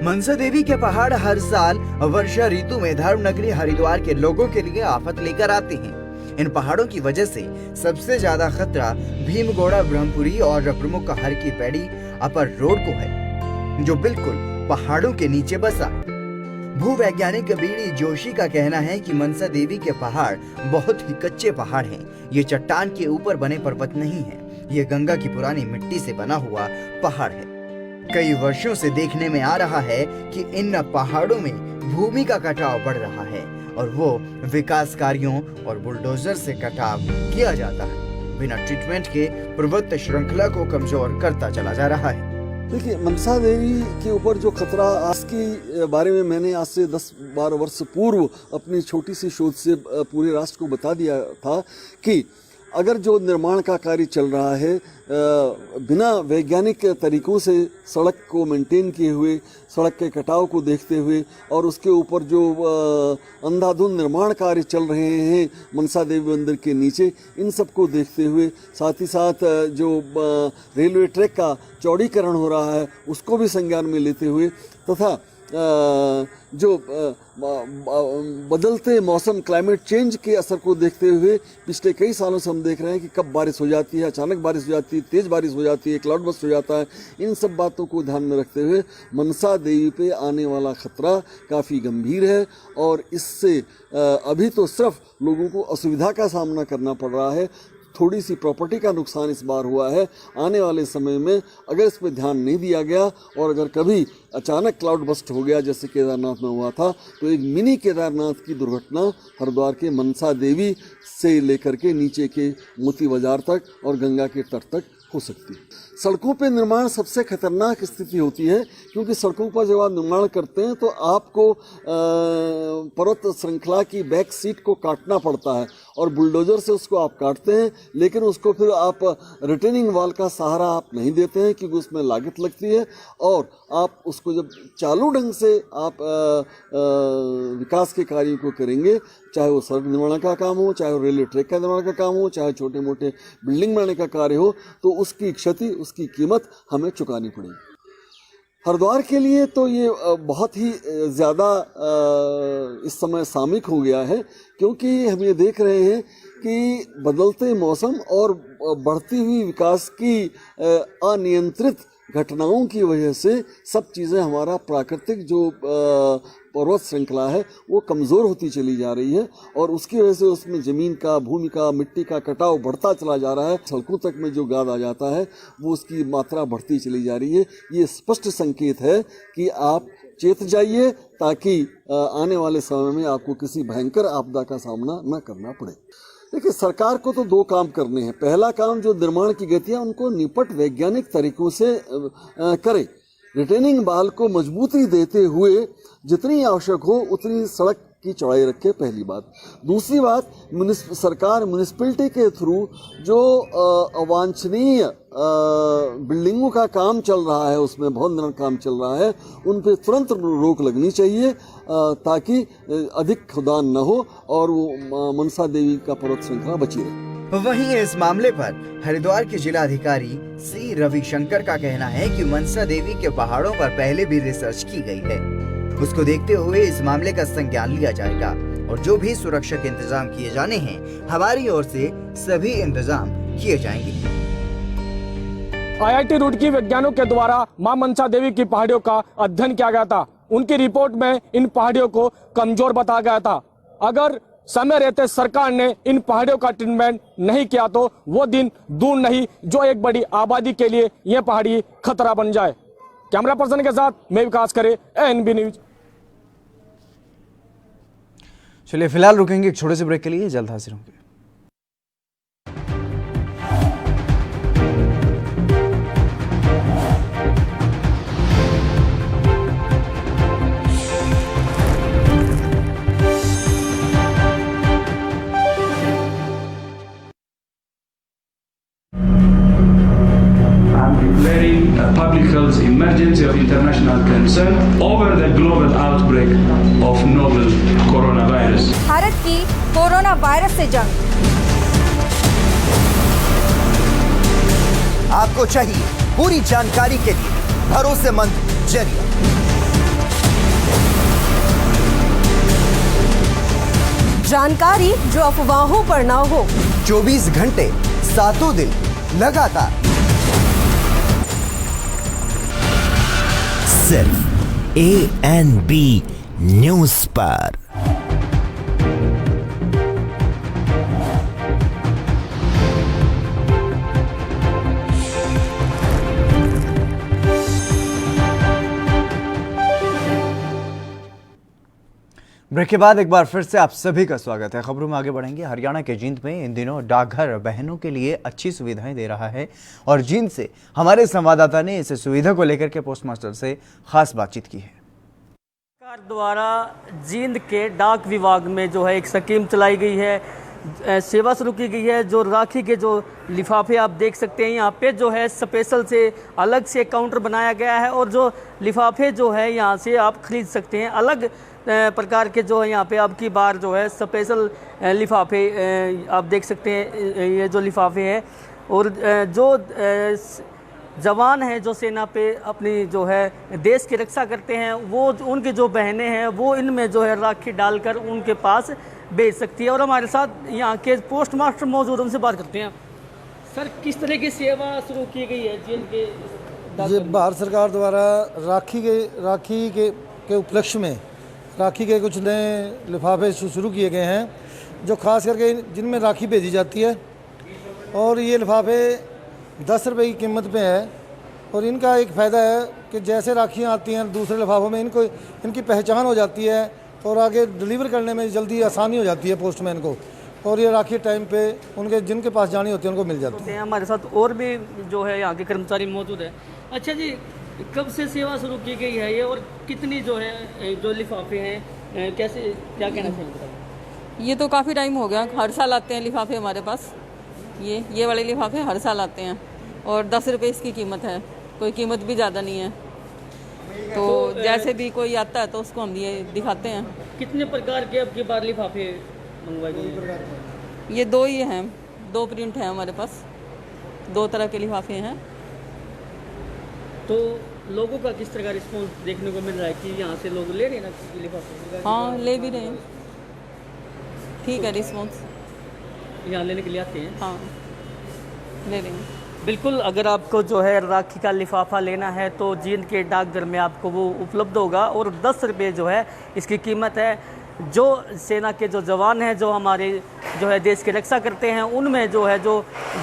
मनसा देवी के पहाड़ हर साल वर्षा ऋतु में धर्म नगरी हरिद्वार के लोगों के लिए आफत लेकर आते हैं। इन पहाड़ों की वजह से सबसे ज्यादा खतरा भीमगौड़ा, ब्रह्मपुरी और प्रमुख हर की पैड़ी अपर रोड को है जो बिल्कुल पहाड़ों के नीचे बसा। भूवैज्ञानिक बीडी जोशी का कहना है कि मनसा देवी के पहाड़ बहुत ही कच्चे पहाड़ हैं। ये चट्टान के ऊपर बने पर्वत नहीं है, ये गंगा की पुरानी मिट्टी से बना हुआ पहाड़ है। कई वर्षों से देखने में आ रहा है कि इन पहाड़ों में भूमि का कटाव बढ़ रहा है और वो विकास कार्यों और बुलडोजर से कटाव किया जाता है, बिना ट्रीटमेंट के पर्वत श्रृंखला को कमजोर करता चला जा रहा है। देखिए मनसा देवी के ऊपर जो खतरा, आज के बारे में मैंने आज से 10-12 वर्ष पूर्व अपनी छोटी सी शोध से पूरे राष्ट्र को बता दिया था कि अगर जो निर्माण का कार्य चल रहा है बिना वैज्ञानिक तरीकों से सड़क को मेंटेन किए हुए, सड़क के कटाव को देखते हुए और उसके ऊपर जो अंधाधुंध निर्माण कार्य चल रहे हैं मनसा देवी मंदिर के नीचे, इन सब को देखते हुए, साथ ही साथ जो रेलवे ट्रैक का चौड़ीकरण हो रहा है उसको भी संज्ञान में लेते हुए तथा जो बदलते मौसम, क्लाइमेट चेंज के असर को देखते हुए पिछले कई सालों से हम देख रहे हैं कि कब बारिश हो जाती है, अचानक बारिश हो जाती है, तेज बारिश हो जाती है, क्लाउड बस्ट हो जाता है। इन सब बातों को ध्यान में रखते हुए मनसा देवी पे आने वाला खतरा काफ़ी गंभीर है और इससे अभी तो सिर्फ लोगों को असुविधा का सामना करना पड़ रहा है, थोड़ी सी प्रॉपर्टी का नुकसान इस बार हुआ है। आने वाले समय में अगर इस पर ध्यान नहीं दिया गया और अगर कभी अचानक क्लाउड बस्ट हो गया जैसे केदारनाथ में हुआ था, तो एक मिनी केदारनाथ की दुर्घटना हरिद्वार के मनसा देवी से लेकर के नीचे के मोती बाजार तक और गंगा के तट तक हो सकती है। सड़कों पे निर्माण सबसे खतरनाक स्थिति होती है क्योंकि सड़कों पर जब आप निर्माण करते हैं तो आपको पर्वत श्रृंखला की बैक सीट को काटना पड़ता है और बुलडोजर से उसको आप काटते हैं, लेकिन उसको फिर आप रिटेनिंग वॉल का सहारा आप नहीं देते हैं क्योंकि उसमें लागत लगती है। और आप उसको जब चालू ढंग से आप विकास के कार्यों को करेंगे, चाहे वो सड़क निर्माण का काम हो, चाहे वो रेलवे ट्रैक का निर्माण का काम हो, चाहे छोटे मोटे बिल्डिंग बनाने का कार्य हो, तो उसकी क्षति, उसकी कीमत हमें चुकानी पड़ेगी। हरिद्वार के लिए तो ये बहुत ही ज़्यादा इस समय सामयिक हो गया है, क्योंकि हम ये देख रहे हैं कि बदलते मौसम और बढ़ती हुई विकास की अनियंत्रित घटनाओं की वजह से सब चीज़ें, हमारा प्राकृतिक जो पर्वत श्रृंखला है वो कमज़ोर होती चली जा रही है और उसकी वजह से उसमें ज़मीन का, भूमि का, मिट्टी का कटाव बढ़ता चला जा रहा है। सड़कों तक में जो गाद आ जाता है वो उसकी मात्रा बढ़ती चली जा रही है। ये स्पष्ट संकेत है कि आप चेत जाइए ताकि आने वाले समय में आपको किसी भयंकर आपदा का सामना न करना पड़े। देखिए, सरकार को तो दो काम करने हैं। पहला काम, जो निर्माण की गतियाँ उनको निपट वैज्ञानिक तरीकों से करे। रिटेनिंग वॉल को मजबूती देते हुए जितनी आवश्यक हो उतनी सड़क की चौड़ाई रखे, पहली बात। दूसरी बात, सरकार म्यूनिसिपैलिटी के थ्रू जो अवांछनीय बिल्डिंगों का काम चल रहा है, उसमें भवन निर्माण काम चल रहा है, उन पर तुरंत रोक लगनी चाहिए ताकि अधिक खुदान न हो और वो मनसा देवी का पर्वत श्रृंखला बची रहे। वहीं इस मामले पर हरिद्वार के जिलाधिकारी सी रविशंकर का कहना है कि मनसा देवी के पहाड़ों पर पहले भी रिसर्च की गई है। उसको देखते हुए इस मामले का संज्ञान लिया जाएगा और जो भी सुरक्षा के इंतजाम किए जाने हैं, हमारी ओर से सभी इंतजाम किए जाएंगे। IIT रुड़की वैज्ञानिकों के द्वारा मां मनसा देवी की पहाड़ियों का अध्ययन किया गया था। उनकी रिपोर्ट में इन पहाड़ियों को कमजोर बताया गया था। अगर समय रहते सरकार ने इन पहाड़ियों का ट्रीटमेंट नहीं किया तो वो दिन दूर नहीं जो एक बड़ी आबादी के लिए यह पहाड़ी खतरा बन जाए। कैमरा पर्सन के साथ मैं विकास करे, ANB न्यूज। चलिए फिलहाल रुकेंगे एक छोटे से ब्रेक के लिए, जल्द हाजिर होंगे। Public health emergency of international concern over the global outbreak of novel coronavirus. Bharat की कोरोना वायरस से जंग। आपको चाहिए पूरी जानकारी के लिए भरोसेमंद जरिया। जानकारी जो अफवाहों पर ना हो। 24 घंटे 7 दिन लगातार सिर्फ ANB न्यूज पर। ब्रेक के बाद एक बार फिर से आप सभी का स्वागत है। खबरों में आगे बढ़ेंगे। हरियाणा के जींद में इन दिनों डाकघर बहनों के लिए अच्छी सुविधाएं दे रहा है और जींद से हमारे संवाददाता ने इस सुविधा को लेकर के पोस्टमास्टर से खास बातचीत की है। सरकार द्वारा जींद के डाक विभाग में जो है एक स्कीम चलाई गई है, सेवा शुरू की गई है। जो राखी के जो लिफाफे आप देख सकते हैं, यहाँ पे जो है स्पेशल से अलग से काउंटर बनाया गया है और जो लिफाफे जो है यहाँ से आप खरीद सकते हैं। अलग प्रकार के जो है यहाँ पे आपकी बार जो है स्पेशल लिफाफे आप देख सकते हैं, ये जो लिफाफे हैं। और जो जवान हैं जो सेना पे अपनी जो है देश की रक्षा करते हैं, वो उनकी जो बहनें हैं वो इनमें जो है राखी डालकर उनके पास भेज सकती है। और हमारे साथ यहाँ के पोस्ट मास्टर मौजूद, उनसे बात करते हैं। सर, किस तरह की सेवा शुरू की गई है जिनके? ये भारत सरकार द्वारा राखी के उपलक्ष्य में राखी के कुछ नए लिफाफे शुरू किए गए हैं, जो खास करके जिनमें राखी भेजी जाती है। और ये लिफाफे 10 रुपये की कीमत पे है और इनका एक फ़ायदा है कि जैसे राखियाँ आती हैं दूसरे लिफाफों में, इनकी पहचान हो जाती है और आगे डिलीवर करने में जल्दी आसानी हो जाती है पोस्टमैन को, और ये राखी टाइम पे उनके जिनके पास जानी होती है उनको मिल जाती है। हमारे साथ और भी जो है यहाँ के कर्मचारी मौजूद है। अच्छा जी, कब से सेवा शुरू की गई है ये और कितनी जो है जो लिफाफे हैं, कैसे, क्या कहना चाहिए? ये तो काफ़ी टाइम हो गया, हर साल आते हैं लिफाफे हमारे पास। ये वाले लिफाफे हर साल आते हैं और 10 रुपये इसकी कीमत है, कोई कीमत भी ज़्यादा नहीं है। तो जैसे भी कोई आता है तो उसको हम ये दिखाते हैं। कितने प्रकार के अब की बार लिफाफे मंगवाए गए हैं? ये 2 ही हैं, 2 प्रिंट हैं हमारे पास, 2 तरह के लिफाफे हैं। तो लोगों का किस तरह का रिस्पॉन्स देखने को मिल रहा है कि यहाँ से लोग ले रहे हैं ना लिफाफे? हाँ, ले भी रहे हैं, ठीक है रिस्पॉन्स। यहाँ लेने के लिए आते हैं? हाँ, ले रहे हैं। बिल्कुल, अगर आपको जो है राखी का लिफाफा लेना है तो जींद के डाकघर में आपको वो उपलब्ध होगा और 10 रुपये जो है इसकी कीमत है। जो सेना के जो जवान हैं, जो हमारे जो है देश की रक्षा करते हैं, उनमें जो है जो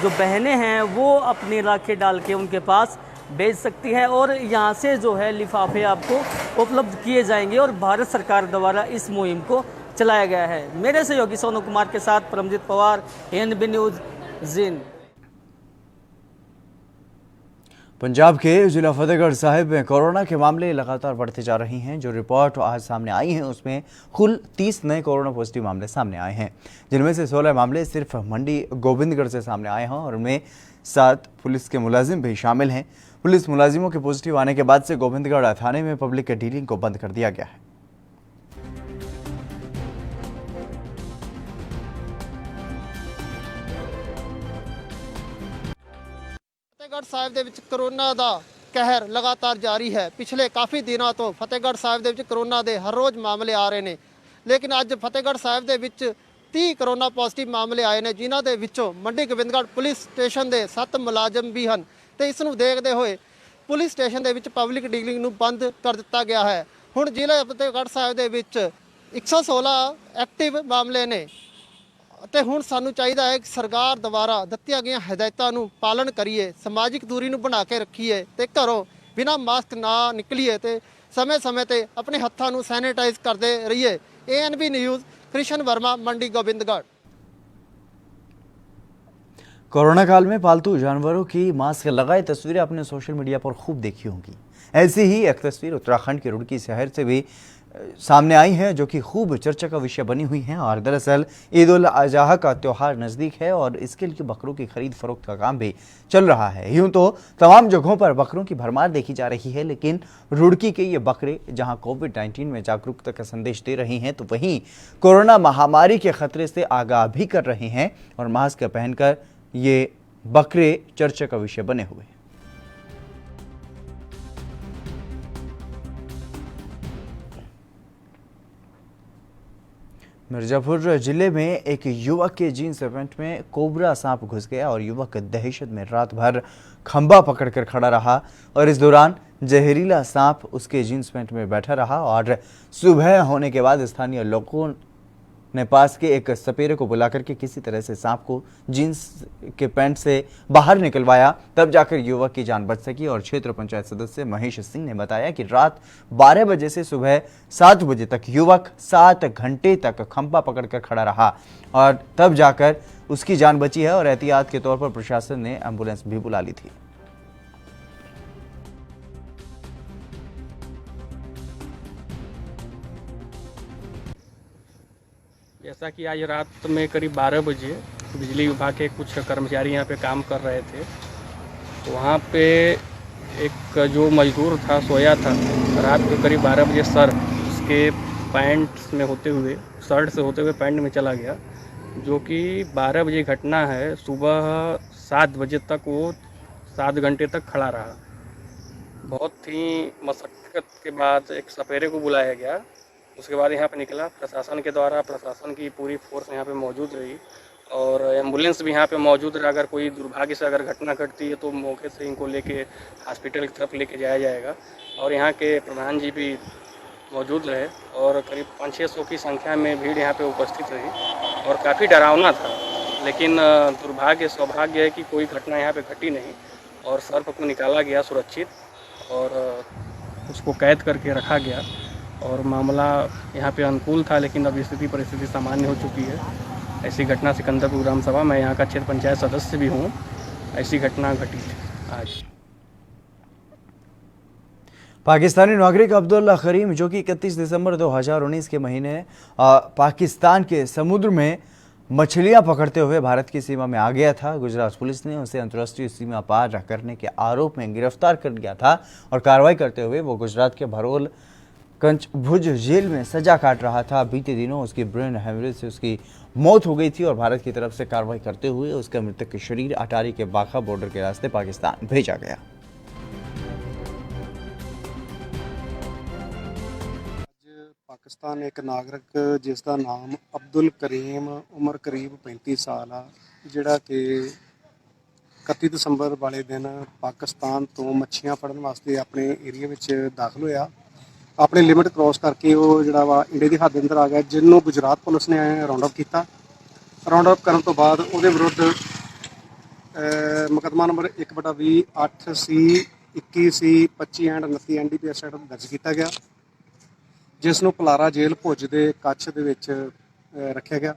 बहनें हैं वो अपनी राखी डाल के उनके पास भेज सकती हैं और यहाँ से जो है लिफाफे आपको उपलब्ध किए जाएंगे और भारत सरकार द्वारा इस मुहिम को चलाया गया है। मेरे सहयोगी सोनू कुमार के साथ परमजीत पवार, एनबी न्यूज़, जींद। पंजाब के जिला फतेहगढ़ साहिब में कोरोना के मामले लगातार बढ़ते जा रहे हैं। जो रिपोर्ट आज सामने आई है उसमें कुल 30 नए कोरोना पॉजिटिव मामले सामने आए हैं, जिनमें से 16 मामले सिर्फ मंडी गोविंदगढ़ से सामने आए हैं और उनमें 7 पुलिस के मुलाजिम भी शामिल हैं। पुलिस मुलाजिमों के पॉजिटिव आने के बाद से गोविंदगढ़ थाने में पब्लिक डीलिंग को बंद कर दिया गया है। फतेहगढ़ साहिब ਦੇ ਵਿੱਚ ਕਰੋਨਾ ਦਾ ਕਹਿਰ ਲਗਾਤਾਰ ਜਾਰੀ ਹੈ। ਪਿਛਲੇ ਕਾਫੀ ਦਿਨਾਂ ਤੋਂ ਫਤਿਹਗੜ੍ਹ ਸਾਹਿਬ ਦੇ ਵਿੱਚ ਕਰੋਨਾ ਦੇ ਹਰ ਰੋਜ਼ ਮਾਮਲੇ ਆ ਰਹੇ ਨੇ, ਲੇਕਿਨ ਅੱਜ ਫਤਿਹਗੜ੍ਹ ਸਾਹਿਬ ਦੇ ਵਿੱਚ 30 ਕਰੋਨਾ ਪੋਜ਼ਿਟਿਵ ਮਾਮਲੇ ਆਏ ਨੇ, ਜਿਨ੍ਹਾਂ ਦੇ ਵਿੱਚੋਂ ਮੰਡੀ ਗੋਬਿੰਦਗੜ੍ਹ ਪੁਲਿਸ ਸਟੇਸ਼ਨ ਦੇ 7 ਮੁਲਾਜ਼ਮ ਵੀ ਹਨ ਤੇ ਇਸ ਨੂੰ ਦੇਖਦੇ ਹੋਏ ਪੁਲਿਸ ਸਟੇਸ਼ਨ ਦੇ ਵਿੱਚ ਪਬਲਿਕ ਡੀਲਿੰਗ ਨੂੰ ਬੰਦ ਕਰ ਦਿੱਤਾ ਗਿਆ ਹੈ। ਹੁਣ ਜ਼ਿਲ੍ਹਾ ਫਤਿਹਗੜ੍ਹ ਸਾਹਿਬ ਦੇ ਵਿੱਚ 116 ਐਕਟਿਵ ਮਾਮਲੇ ਨੇ ਤੇ ਹੁਣ ਸਾਨੂੰ ਚਾਹੀਦਾ ਹੈ ਕਿ ਸਰਕਾਰ ਦੁਆਰਾ ਦਿੱਤੀਆਂ ਗਈਆਂ ਹਦਾਇਤਾਂ ਨੂੰ ਪਾਲਣ ਕਰੀਏ, ਸਮਾਜਿਕ ਦੂਰੀ ਨੂੰ ਬਣਾ ਕੇ ਰੱਖੀਏ ਤੇ ਘਰੋਂ ਬਿਨਾਂ ਮਾਸਕ ਨਾ ਨਿਕਲੀਏ ਤੇ ਸਮੇਂ-ਸਮੇਂ ਤੇ ਆਪਣੇ ਹੱਥਾਂ ਨੂੰ ਸੈਨੀਟਾਈਜ਼ ਕਰਦੇ ਰਹੀਏ। एएनबी न्यूज़, कृष्ण वर्मा, मंडी गोविंदगढ़। कोरोना काल में पालतू जानवरों की मास्क लगाए तस्वीरें आपने सोशल मीडिया पर खूब देखी होंगी। ऐसी ही एक तस्वीर उत्तराखंड के रुड़की शहर से भी सामने आई है, जो कि खूब चर्चा का विषय बनी हुई है। और दरअसल ईद उल अजहा का त्यौहार नज़दीक है और इसके लिए बकरों की खरीद फरोख्त का काम भी चल रहा है। यूँ तो तमाम जगहों पर बकरों की भरमार देखी जा रही है, लेकिन रुड़की के ये बकरे जहां कोविड-19 में जागरूकता का संदेश दे रहे हैं, तो वहीं कोरोना महामारी के खतरे से आगाह भी कर रहे हैं और मास्क पहनकर ये बकरे चर्चा का विषय बने हुए हैं। मिर्जापुर जिले में एक युवक के जींस पैंट में कोबरा सांप घुस गया और युवक दहशत में रात भर खंबा पकड़कर खड़ा रहा और इस दौरान जहरीला सांप उसके जींस पैंट में बैठा रहा। और सुबह होने के बाद स्थानीय लोगों ने पास के एक सपेरे को बुलाकर के किसी तरह से सांप को जींस के पैंट से बाहर निकलवाया, तब जाकर युवक की जान बच सकी। और क्षेत्र पंचायत सदस्य महेश सिंह ने बताया कि रात 12 बजे से सुबह 7 बजे तक युवक 7 घंटे तक खंभा पकड़कर खड़ा रहा और तब जाकर उसकी जान बची है और एहतियात के तौर पर प्रशासन ने एम्बुलेंस भी बुला ली थी। जैसा कि आज रात में करीब 12 बजे बिजली विभाग के कुछ कर्मचारी यहाँ पे काम कर रहे थे, तो वहाँ पे एक जो मजदूर था सोया था। रात को करीब 12 बजे सर उसके पैंट में होते हुए शर्ट से होते हुए पैंट में चला गया, जो कि 12 बजे घटना है। सुबह 7 बजे तक वो 7 घंटे तक खड़ा रहा। बहुत ही मशक्क़त के बाद एक सपेरे को बुलाया गया, उसके बाद यहाँ पे निकला। प्रशासन के द्वारा प्रशासन की पूरी फोर्स यहाँ पे मौजूद रही और एम्बुलेंस भी यहाँ पे मौजूद रहा। अगर कोई दुर्भाग्य से अगर घटना घटती है तो मौके से इनको लेके हॉस्पिटल की तरफ लेके जाया जाएगा। और यहाँ के प्रधान जी भी मौजूद रहे और करीब 500-600 की संख्या में भीड़ यहाँ पे उपस्थित रही और काफ़ी डरावना था। लेकिन दुर्भाग्य सौभाग्य है कि कोई घटना यहाँ पे घटी नहीं और सर्प को निकाला गया सुरक्षित और उसको कैद करके रखा गया और मामला यहाँ पे अनुकूल था। लेकिन अब स्थिति परिस्थिति सामान्य हो चुकी है। ऐसी घटना सिकंदरपुर ग्राम सभा, मैं यहाँ का क्षेत्र पंचायत सदस्य भी हूँ, ऐसी घटना घटी थी आज। पाकिस्तानी नागरिक अब्दुल्ला करीम, जो कि 31 दिसंबर 2019 के महीने पाकिस्तान के समुद्र में मछलियां पकड़ते हुए भारत की सीमा में आ गया था, गुजरात पुलिस ने उसे अंतर्राष्ट्रीय सीमा पार करने के आरोप में गिरफ्तार कर लिया था और कार्रवाई करते हुए वो गुजरात के भरोल कंचभुज जेल में सजा काट रहा था। बीते दिनों उसकी ब्रेन हेमरेज से उसकी मौत हो गई थी और भारत की तरफ से कार्रवाई करते हुए उसका मृतक शरीर अटारी के बाघा बॉर्डर के रास्ते पाकिस्तान भेजा गया। पाकिस्तान एक नागरिक जिसका नाम अब्दुल करीम, उम्र करीब 35 साल आ, जिहड़ा कि 31 दसंबर वाले दिन पाकिस्तान तो मच्छियां फड़न वास्ते अपने एरिया में दाखिल होया। अपने लिमिट क्रॉस करके वो जिहड़ा वा इंडिया की हद अंदर आ गया, जिन्होंने गुजरात पुलिस ने राउंड अप किया। राउंड अप करने तो बाद उसदे विरुद्ध मुकदमा number 1/20, 8C, 21C, 25 and 29 NDPS act दर्ज किया गया, जिस नूं पलारा जेल भुज के कच्छ दे विच रखा गया,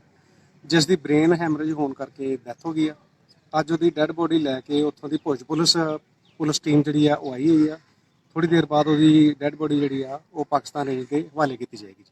जिस दी ब्रेन हैमरेज होने करके डैथ हो गई है। अज उसकी डैड बॉडी लैके उत्थों की भुज पुलिस टीम जी वो आई हुई है। थोड़ी देर बाद उसकी डैड बॉडी जी वो पाकिस्तान रेंज के हवाले की जाएगी।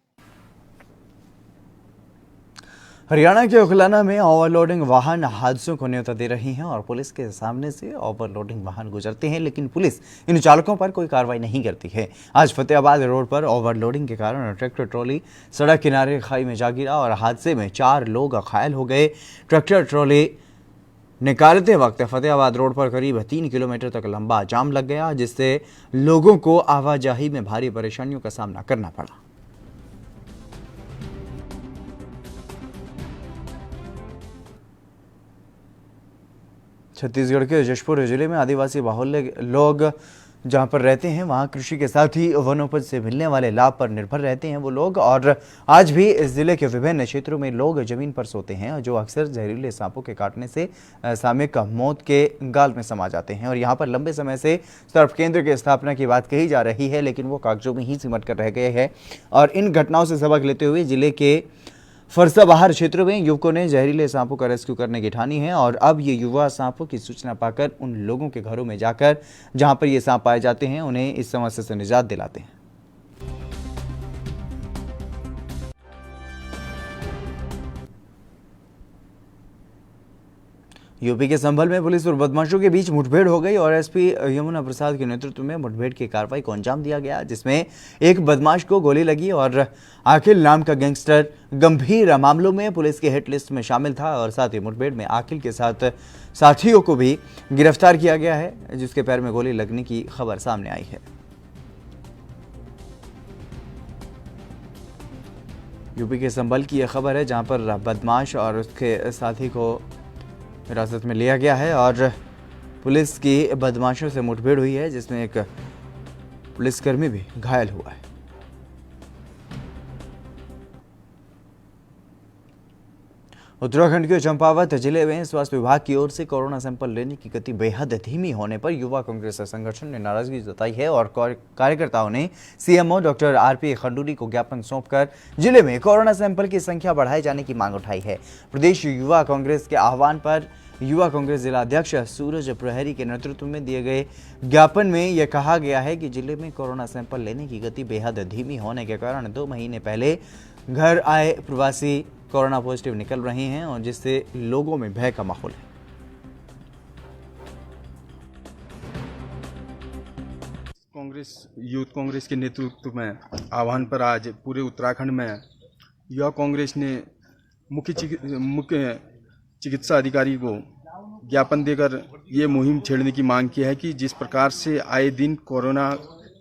हरियाणा के उखलाना में ओवरलोडिंग वाहन हादसों को न्योता दे रही हैं और पुलिस के सामने से ओवरलोडिंग वाहन गुजरते हैं, लेकिन पुलिस इन चालकों पर कोई कार्रवाई नहीं करती है। आज फतेहाबाद रोड पर ओवरलोडिंग के कारण ट्रैक्टर ट्रॉली सड़क किनारे खाई में जा गिरा और हादसे में 4 लोग घायल हो गए। ट्रैक्टर ट्रॉली निकालते वक्त फतेहाबाद रोड पर करीब 3 किलोमीटर तक लंबा जाम लग गया, जिससे लोगों को आवाजाही में भारी परेशानियों का सामना करना पड़ा। छत्तीसगढ़ के जशपुर जिले में आदिवासी बाहुल्य लोग जहां पर रहते हैं, वहां कृषि के साथ ही वनोपज से मिलने वाले लाभ पर निर्भर रहते हैं वो लोग। और आज भी इस जिले के विभिन्न क्षेत्रों में लोग जमीन पर सोते हैं, जो अक्सर जहरीले सांपों के काटने से सामयिक मौत के गाल में समा जाते हैं। और यहाँ पर लंबे समय से सर्फ केंद्र की स्थापना की बात कही जा रही है, लेकिन वो कागजों में ही सिमट कर रह गए हैं। और इन घटनाओं से सबक लेते हुए जिले के फरसाबहार क्षेत्रों में युवकों ने जहरीले सांपों का रेस्क्यू करने की ठानी है। और अब ये युवा सांपों की सूचना पाकर उन लोगों के घरों में जाकर जहां पर ये सांप पाए जाते हैं उन्हें इस समस्या से निजात दिलाते हैं। यूपी के संभल में पुलिस और बदमाशों के बीच मुठभेड़ हो गई और एसपी यमुना प्रसाद के नेतृत्व में मुठभेड़ की कार्रवाई को अंजाम दिया गया, जिसमें एक बदमाश को गोली लगी और आखिल नाम का गैंगस्टर गंभीर मामलों में पुलिस के हिट लिस्ट में शामिल था। और साथ ही मुठभेड़ में आखिल के साथ साथियों को भी गिरफ्तार किया गया है, जिसके पैर में गोली लगने की खबर सामने आई है। यूपी के संभल की यह खबर है, जहां पर बदमाश और उसके साथी को हिरासत में लिया गया है और पुलिस की बदमाशों से मुठभेड़ हुई है, जिसमें एक पुलिसकर्मी भी घायल हुआ है। उत्तराखंड के चंपावत जिले में स्वास्थ्य विभाग की ओर से कोरोना सैंपल लेने की गति बेहद धीमी होने पर युवा कांग्रेस संगठन ने नाराजगी जताई है और कार्यकर्ताओं ने सीएमओ डॉक्टर RP खंडूरी को ज्ञापन सौंपकर जिले में कोरोना सैंपल की संख्या बढ़ाए जाने की मांग उठाई है। प्रदेश युवा कांग्रेस के आह्वान पर युवा कांग्रेस जिला अध्यक्ष सूरज प्रहरी के नेतृत्व में दिए गए ज्ञापन में यह कहा गया है कि जिले में कोरोना सैंपल लेने की गति बेहद धीमी होने के कारण 2 महीने पहले घर आए प्रवासी कोरोना पॉजिटिव निकल रहे हैं और जिससे लोगों में भय का माहौल है। कांग्रेस यूथ कांग्रेस के नेतृत्व में आह्वान पर आज पूरे उत्तराखंड में युवा कांग्रेस ने मुख्य चिकित्सा अधिकारी को ज्ञापन देकर ये मुहिम छेड़ने की मांग की है कि जिस प्रकार से आए दिन कोरोना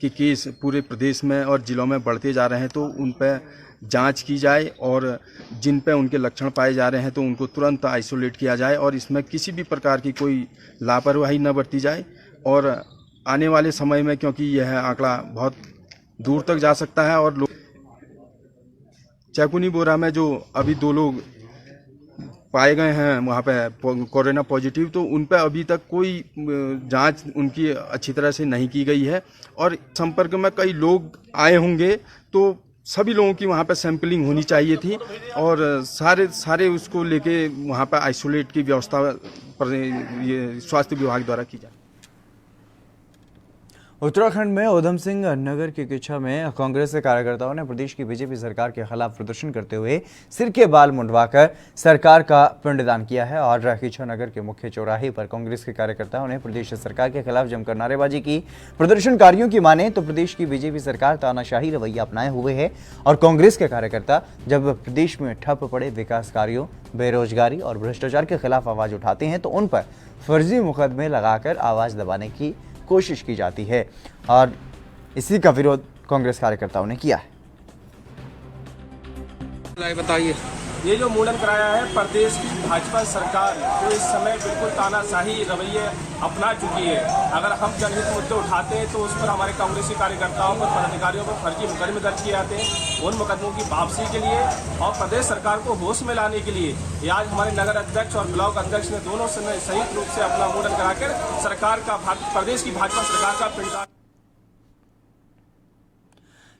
के केस पूरे प्रदेश में और जिलों में बढ़ते जा रहे हैं, तो उन पर जांच की जाए और जिन पे उनके लक्षण पाए जा रहे हैं तो उनको तुरंत आइसोलेट किया जाए और इसमें किसी भी प्रकार की कोई लापरवाही न बरती जाए। और आने वाले समय में, क्योंकि यह आंकड़ा बहुत दूर तक जा सकता है और लोग चैकुनी बोरा में जो अभी 2 लोग पाए गए हैं वहाँ पे कोरोना पॉजिटिव, तो उन पे अभी तक कोई जांच उनकी अच्छी तरह से नहीं की गई है और संपर्क में कई लोग आए होंगे, तो सभी लोगों की वहाँ पर सैंपलिंग होनी चाहिए थी और सारे उसको लेके वहाँ पर आइसोलेट की व्यवस्था पर ये स्वास्थ्य विभाग द्वारा की जाए। उत्तराखंड में उधम सिंह नगर की किच्छा में कांग्रेस के कार्यकर्ताओं ने प्रदेश की बीजेपी सरकार के खिलाफ प्रदर्शन करते हुए सिर के बाल मुंडवाकर सरकार का पिंडदान किया है और किच्छा नगर के मुख्य चौराहे पर कांग्रेस के कार्यकर्ताओं ने प्रदेश सरकार के खिलाफ जमकर नारेबाजी की। प्रदर्शनकारियों की माने तो प्रदेश की बीजेपी सरकार तानाशाही रवैया अपनाए हुए है और कांग्रेस के कार्यकर्ता जब प्रदेश में ठप पड़े विकास कार्यों, बेरोजगारी और भ्रष्टाचार के खिलाफ आवाज उठाते हैं तो उन पर फर्जी मुकदमे लगाकर आवाज दबाने की कोशिश की जाती है और इसी का विरोध कांग्रेस कार्यकर्ताओं ने किया है। बताइए, ये जो मुंडन कराया है प्रदेश की भाजपा सरकार तो इस समय बिल्कुल तानाशाही रवैये अपना चुकी है। अगर हम जनहित मुद्दे उठाते हैं तो उस पर हमारे कांग्रेसी कार्यकर्ताओं पर, पदाधिकारियों पर फर्जी मुकदमे दर्ज किए जाते हैं। उन मुकदमों की वापसी के लिए और प्रदेश सरकार को होश में लाने के लिए ये आज हमारे नगर अध्यक्ष और ब्लॉक अध्यक्ष ने दोनों से संयुक्त रूप से अपना मुंडन कराकर सरकार का, प्रदेश की भाजपा सरकार का पिंडदान।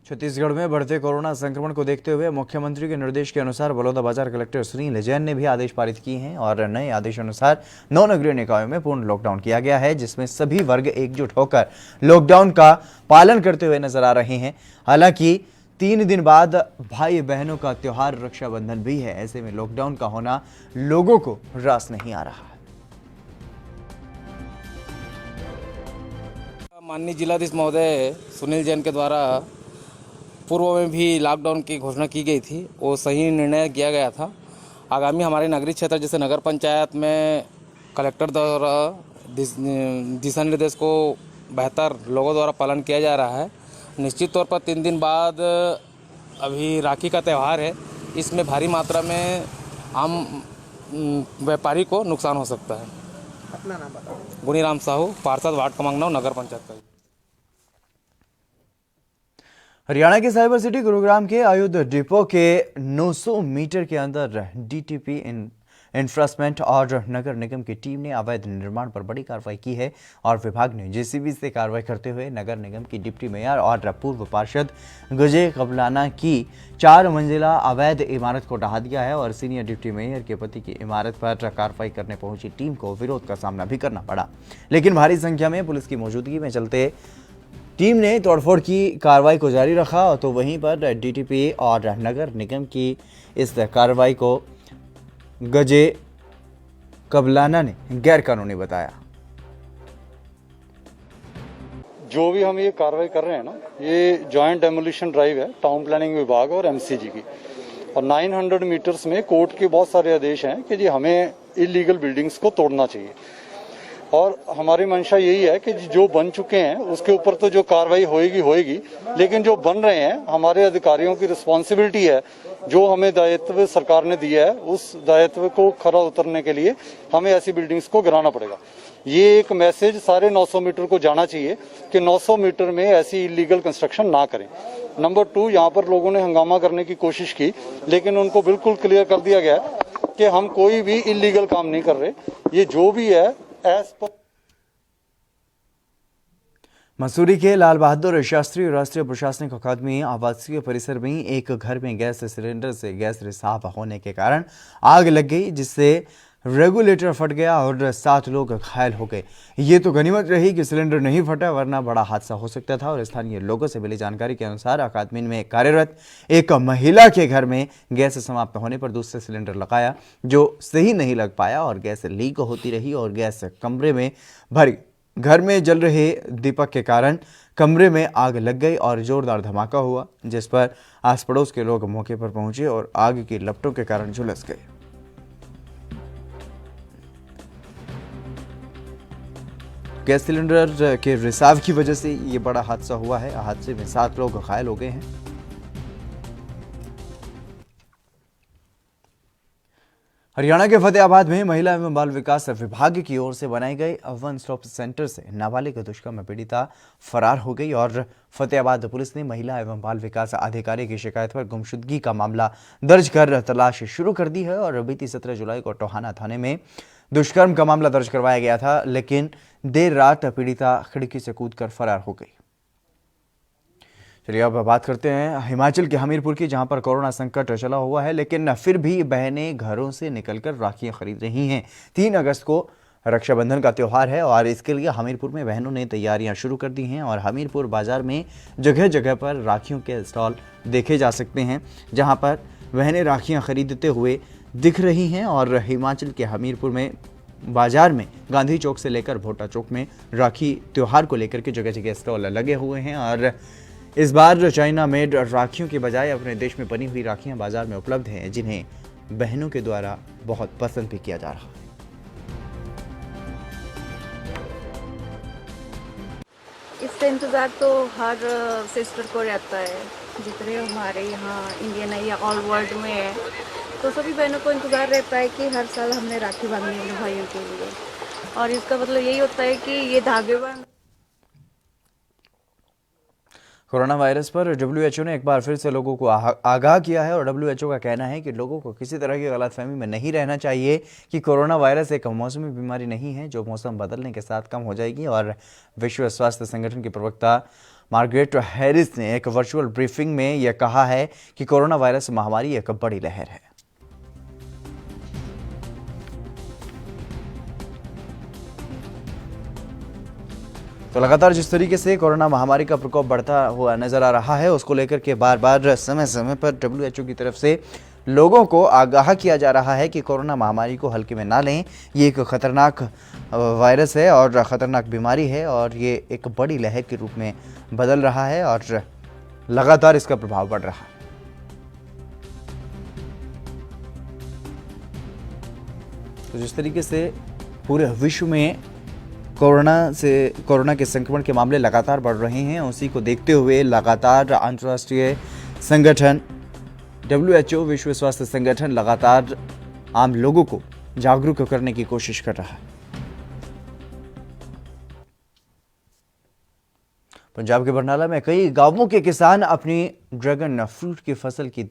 छत्तीसगढ़ में बढ़ते कोरोना संक्रमण को देखते हुए मुख्यमंत्री के निर्देश के अनुसार बलौदाबाजार कलेक्टर सुनील जैन ने भी आदेश पारित किए हैं और नए आदेशानुसार 9 नगरीय निकायों में पूर्ण लॉकडाउन किया गया है, जिसमें सभी वर्ग एकजुट होकर लॉकडाउन का पालन करते हुए नजर आ रहे हैं। हालांकि 3 दिन बाद भाई बहनों का त्योहार रक्षाबंधन भी है। ऐसे में लॉकडाउन का होना लोगों को रास नहीं आ रहा। माननीय जिलाधीश महोदय सुनील जैन के द्वारा पूर्व में भी लॉकडाउन की घोषणा की गई थी, वो सही निर्णय किया गया था। आगामी हमारे नगरीय क्षेत्र जैसे नगर पंचायत में कलेक्टर द्वारा दिशा निर्देश को बेहतर लोगों द्वारा पालन किया जा रहा है। निश्चित तौर पर 3 दिन बाद अभी राखी का त्यौहार है, इसमें भारी मात्रा में आम व्यापारी को नुकसान हो सकता है। अपना नाम बताओ। गुनीराम साहू, पार्षद वार्ड क्रमांक 9 नगर पंचायत का। हरियाणा के साइबर सिटी गुरुग्राम के आयुध डिपो के 900 मीटर के अंदर डीटीपी इन्फ्रास्मेंट और नगर निगम की टीम ने अवैध निर्माण पर बड़ी कार्रवाई की है और विभाग ने जेसीबी से कार्रवाई करते हुए नगर निगम की डिप्टी मेयर और पूर्व पार्षद गजय कबलाना की 4 मंजिला अवैध इमारत को ढहा दिया है और सीनियर डिप्टी मेयर के पति की इमारत पर कार्रवाई करने पहुंची टीम को विरोध का सामना भी करना पड़ा, लेकिन भारी संख्या में पुलिस की मौजूदगी में चलते टीम ने तोड़फोड़ की कार्रवाई को जारी रखा। तो वहीं पर डीटीपी और नगर निगम की इस कार्रवाई को गजे कबलाना ने गैरकानूनी बताया। जो भी हम ये कार्रवाई कर रहे हैं ना, ये जॉइंट डेमोलिशन ड्राइव है टाउन प्लानिंग विभाग और एमसीजी की, और 900 मीटर्स में कोर्ट के बहुत सारे आदेश हैं कि जी हमें इलीगल बिल्डिंग्स को तोड़ना चाहिए और हमारी मंशा यही है कि जो बन चुके हैं उसके ऊपर तो जो कार्रवाई होएगी, लेकिन जो बन रहे हैं हमारे अधिकारियों की रिस्पॉन्सिबिलिटी है, जो हमें दायित्व सरकार ने दिया है उस दायित्व को खरा उतरने के लिए हमें ऐसी बिल्डिंग्स को गिराना पड़ेगा। ये एक मैसेज सारे 900 मीटर को जाना चाहिए कि 900 मीटर में ऐसी इलीगल कंस्ट्रक्शन ना करें। नंबर 2, यहाँ पर लोगों ने हंगामा करने की कोशिश की, लेकिन उनको बिल्कुल क्लियर कर दिया गया कि हम कोई भी इलीगल काम नहीं कर रहे। ये जो भी है मसूरी के लाल बहादुर शास्त्री राष्ट्रीय प्रशासनिक अकादमी आवासीय परिसर में एक घर में गैस सिलेंडर से गैस रिसाव होने के कारण आग लग गई, जिससे रेगुलेटर फट गया और 7 लोग घायल हो गए। ये तो गनीमत रही कि सिलेंडर नहीं फटा, वरना बड़ा हादसा हो सकता था। और स्थानीय लोगों से मिली जानकारी के अनुसार अकादमी में कार्यरत एक महिला के घर में गैस समाप्त होने पर दूसरा सिलेंडर लगाया, जो सही नहीं लग पाया और गैस लीक होती रही और गैस कमरे में भरी। घर में जल रहे दीपक के कारण कमरे में आग लग गई और जोरदार धमाका हुआ, जिस पर आस पड़ोस के लोग मौके पर पहुंचे और आग की लपटों के कारण झुलस गए। गैस सिलेंडर के रिसाव की वजह से ये बड़ा हादसा हुआ है। हादसे में 7 लोग घायल हो गए हैं। हरियाणा के फतेहाबाद में महिला एवं बाल विकास विभाग की ओर से बनाई गई वन स्टॉप सेंटर से नाबालिग दुष्कर्म पीड़िता फरार हो गई और फतेहाबाद पुलिस ने महिला एवं बाल विकास अधिकारी की शिकायत पर गुमशुदगी का मामला दर्ज कर तलाश शुरू कर दी है। और बीती 17 जुलाई को टोहाना थाने में दुष्कर्म का मामला दर्ज करवाया गया था, लेकिन देर रात पीड़िता खिड़की से कूदकर फरार हो गई। चलिए अब बात करते हैं हिमाचल के हमीरपुर की, जहां पर कोरोना संकट चला हुआ है, लेकिन फिर भी बहनें घरों से निकलकर राखियां खरीद रही हैं। 3 अगस्त को रक्षाबंधन का त्यौहार है और इसके लिए हमीरपुर में बहनों ने तैयारियां शुरू कर दी हैं और हमीरपुर बाजार में जगह जगह पर राखियों के स्टॉल देखे जा सकते हैं, जहां पर बहनें राखियां खरीदते हुए दिख रही हैं। और हिमाचल के हमीरपुर में बाजार में गांधी चौक से लेकर भोटा चौक में राखी त्यौहार को लेकर के जगह जगह स्टॉल लगे हुए हैं। और इस बार चाइना मेड राखियों के बजाय अपने देश में बनी हुई राखियां बाजार में उपलब्ध हैं, जिन्हें बहनों के द्वारा बहुत पसंद भी किया जा रहा है। इसका इंतज़ार तो हर सिस्टर को रहता है, जितने हमारे यहाँ इंडियन है या ऑल वर्ल्ड में है, तो सभी बहनों को इंतज़ार रहता है कि हर साल हमने राखी बांधनी है अपने भाइयों के लिए। और इसका मतलब यही होता है कि ये धागे बांध। कोरोना वायरस पर WHO ने एक बार फिर से लोगों को आगाह किया है और WHO का कहना है कि लोगों को किसी तरह की गलतफहमी में नहीं रहना चाहिए कि कोरोना वायरस एक मौसमी बीमारी नहीं है जो मौसम बदलने के साथ कम हो जाएगी। और विश्व स्वास्थ्य संगठन के प्रवक्ता मार्गरेट हैरिस ने एक वर्चुअल ब्रीफिंग में यह कहा है कि कोरोना वायरस महामारी एक बड़ी लहर है। तो लगातार जिस तरीके से कोरोना महामारी का प्रकोप बढ़ता हुआ नजर आ रहा है, उसको लेकर के बार बार समय समय पर WHO की तरफ से लोगों को आगाह किया जा रहा है कि कोरोना महामारी को हल्के में ना लें। ये एक खतरनाक वायरस है और खतरनाक बीमारी है और ये एक बड़ी लहर के रूप में बदल रहा है और लगातार इसका प्रभाव बढ़ रहा है। तो जिस तरीके से पूरे विश्व में कोरोना के संक्रमण के मामले लगातार बढ़ रहे हैं, उसी को देखते हुए लगातार अंतर्राष्ट्रीय संगठन WHO विश्व स्वास्थ्य संगठन लगातार आम लोगों को जागरूक करने की कोशिश कर रहा है। पंजाब के बरनाला में कई गांवों के किसान अपनी ड्रैगन फ्रूट की फसल की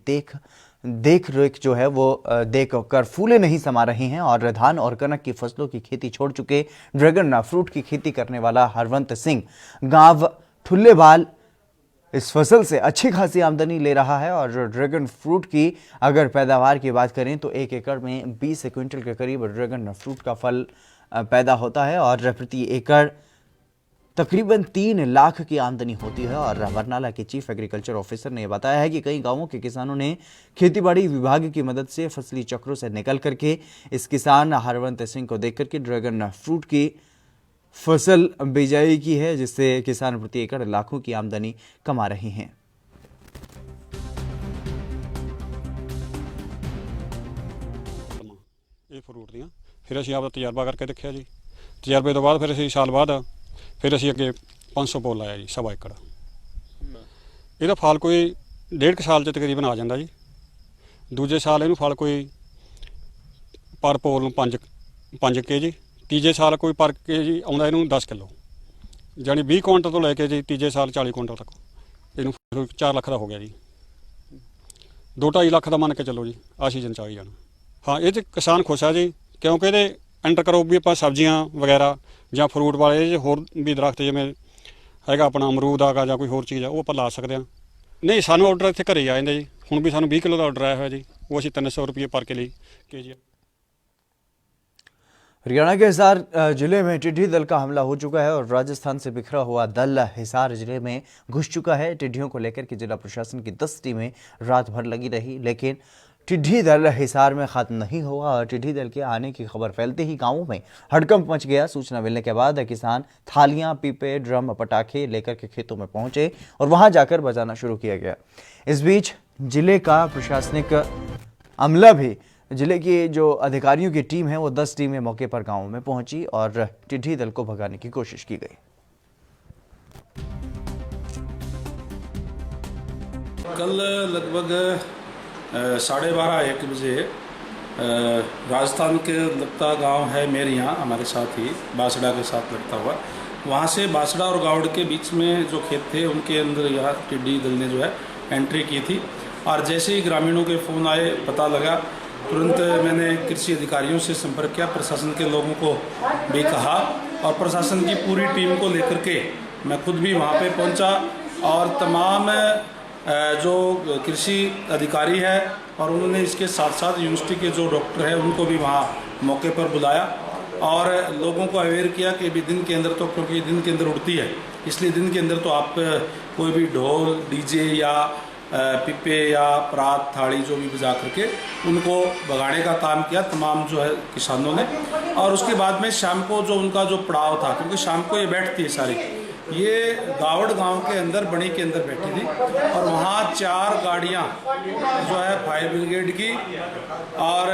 देख रेख जो है वो देख कर फूले नहीं समा रहे हैं और धान और कनक की फसलों की खेती छोड़ चुके ड्रैगन फ्रूट की खेती करने वाला हरवंत सिंह गांव ठुल्लेबाल इस फसल से अच्छी खासी आमदनी ले रहा है। और ड्रैगन फ्रूट की अगर पैदावार की बात करें तो 1 एकड़ में 20 क्विंटल के करीब ड्रैगन फ्रूट का फल पैदा होता है और प्रति एकड़ तकरीबन 3 लाख की आमदनी होती है। और बरनाला के चीफ एग्रीकल्चर ऑफिसर ने बताया है कि कई गांवों के किसानों ने खेतीबाड़ी विभाग की मदद से फसली चक्रों से निकल करके इस किसान हरवंत सिंह को देख करके ड्रैगन फ्रूट की फसल बिजाई की है, जिससे किसान प्रति एकड़ लाखों की आमदनी कमा रहे हैं। ਇਹ ਫਰੂਟ ਦੀਆਂ ਫਿਰ ਅਸੀਂ ਆਪਦਾ ਤਜਰਬਾ ਕਰਕੇ ਦੇਖਿਆ ਜੀ। ਤਜਰਬੇ ਤੋਂ ਬਾਅਦ ਫਿਰ ਅਸੀਂ ਸਾਲ ਬਾਅਦ ਫਿਰ ਅਸੀਂ ਅੱਗੇ 500 ਪੌਲ ਲਾਇਆ ਜੀ, 1.25 ਏਕੜ। ਇਹਦਾ ਫਲ ਕੋਈ 1.5 ਸਾਲ 'ਚ ਤਕਰੀਬਨ ਆ ਜਾਂਦਾ ਜੀ। ਦੂਜੇ ਸਾਲ ਇਹਨੂੰ ਫਲ ਕੋਈ ਪਰ ਪੌਲ ਨੂੰ 5 ਕੇਜੀ, ਤੀਜੇ ਸਾਲ ਕੋਈ ਪਰ ਕੇਜੀ ਆਉਂਦਾ ਇਹਨੂੰ 10 ਕਿਲੋ, ਜਾਣੀ 20 ਕੁਇੰਟਲ ਤੋਂ ਲੈ ਕੇ ਜੀ ਤੀਜੇ ਸਾਲ 40 ਕੁਇੰਟਲ ਤੱਕ ਇਹਨੂੰ 4 ਲੱਖ ਦਾ ਹੋ ਗਿਆ ਜੀ। 2-2.5 ਲੱਖ ਦਾ ਮੰਨ ਕੇ ਚੱਲੋ ਜੀ ਆਹ ਸੀਜ਼ਨ 'ਚ ਆ ਜਾਣਾ। ਹਾਂ, ਇਹ 'ਚ ਕਿਸਾਨ ਖੁਸ਼ ਆ ਜੀ, ਕਿਉਂਕਿ ਇਹਦੇ ਐਂਟਰ ਕਰੋ ਵੀ ਆਪਾਂ ਸਬਜ਼ੀਆਂ ਵਗੈਰਾ ਜਾਂ ਫਰੂਟ ਵਾਲੇ ਹੋਰ ਵੀ ਦਰਖਤ ਜਿਵੇਂ ਹੈਗਾ ਆਪਣਾ ਅਮਰੂਦ ਆਗਾ ਜਾਂ ਕੋਈ ਹੋਰ ਚੀਜ਼ ਆ ਉਹ ਆਪਾਂ ਲਾ ਸਕਦੇ ਹਾਂ। ਨਹੀਂ, ਸਾਨੂੰ ਆਰਡਰ ਇੱਥੇ ਘਰੇ ਆ ਜਾਂਦਾ ਜੀ। ਹੁਣ ਵੀ ਸਾਨੂੰ 20 ਕਿਲੋ ਦਾ ਆਰਡਰ ਆਇਆ ਹੋਇਆ ਜੀ, ਉਹ ਅਸੀਂ 300 रुपये पर केजी। हरियाणा के हिसार जिले में टिड्डी दल का हमला हो चुका है और राजस्थान से बिखरा हुआ दल हिसार जिले में घुस चुका है। टिड्डियों को लेकर के जिला प्रशासन की 10 टीमें रात भर लगी रही, लेकिन टिड्डी दल हिसार में खत्म नहीं हुआ और टिड्डी दल के आने की खबर फैलते ही गांवों में हड़कंप मच गया। सूचना मिलने के बाद किसान थालियां, पीपे, ड्रम, पटाखे लेकर के खेतों में पहुंचे और वहां जाकर बजाना शुरू किया गया। इस बीच जिले का प्रशासनिक अमला भी, जिले की जो अधिकारियों की टीम है वो 10 टीमें मौके पर गांवों में पहुंची और टिड्डी दल को भगाने की कोशिश की गई। कल लगभग 12:30-1 बजे राजस्थान के लगता गांव है मेरे यहाँ, हमारे साथ ही बासड़ा के साथ लगता हुआ, वहाँ से बासड़ा और गावड़ के बीच में जो खेत थे उनके अंदर यह टिड्डी दल ने जो है एंट्री की थी। और जैसे ही ग्रामीणों के फ़ोन आए, पता लगा, तुरंत मैंने कृषि अधिकारियों से संपर्क किया, प्रशासन के लोगों को भी कहा और प्रशासन की पूरी टीम को लेकर के मैं खुद भी वहाँ पे पहुँचा और तमाम जो कृषि अधिकारी है और उन्होंने इसके साथ साथ यूनिवर्सिटी के जो डॉक्टर हैं उनको भी वहाँ मौके पर बुलाया और लोगों को अवेयर किया कि भी दिन के अंदर तो, क्योंकि दिन के अंदर उड़ती है, इसलिए दिन के अंदर तो आप कोई भी ढोल, डीजे या पिपे या परात, थाली जो भी बजा करके उनको भगाने का काम किया तमाम जो है किसानों ने। और उसके बाद में शाम को जो उनका जो पड़ाव था, क्योंकि शाम को ये बैठती है सारी, ये गावड़ गांव के अंदर बड़ी के अंदर बैठी थी और वहाँ 4 गाड़ियाँ जो है फायर ब्रिगेड की और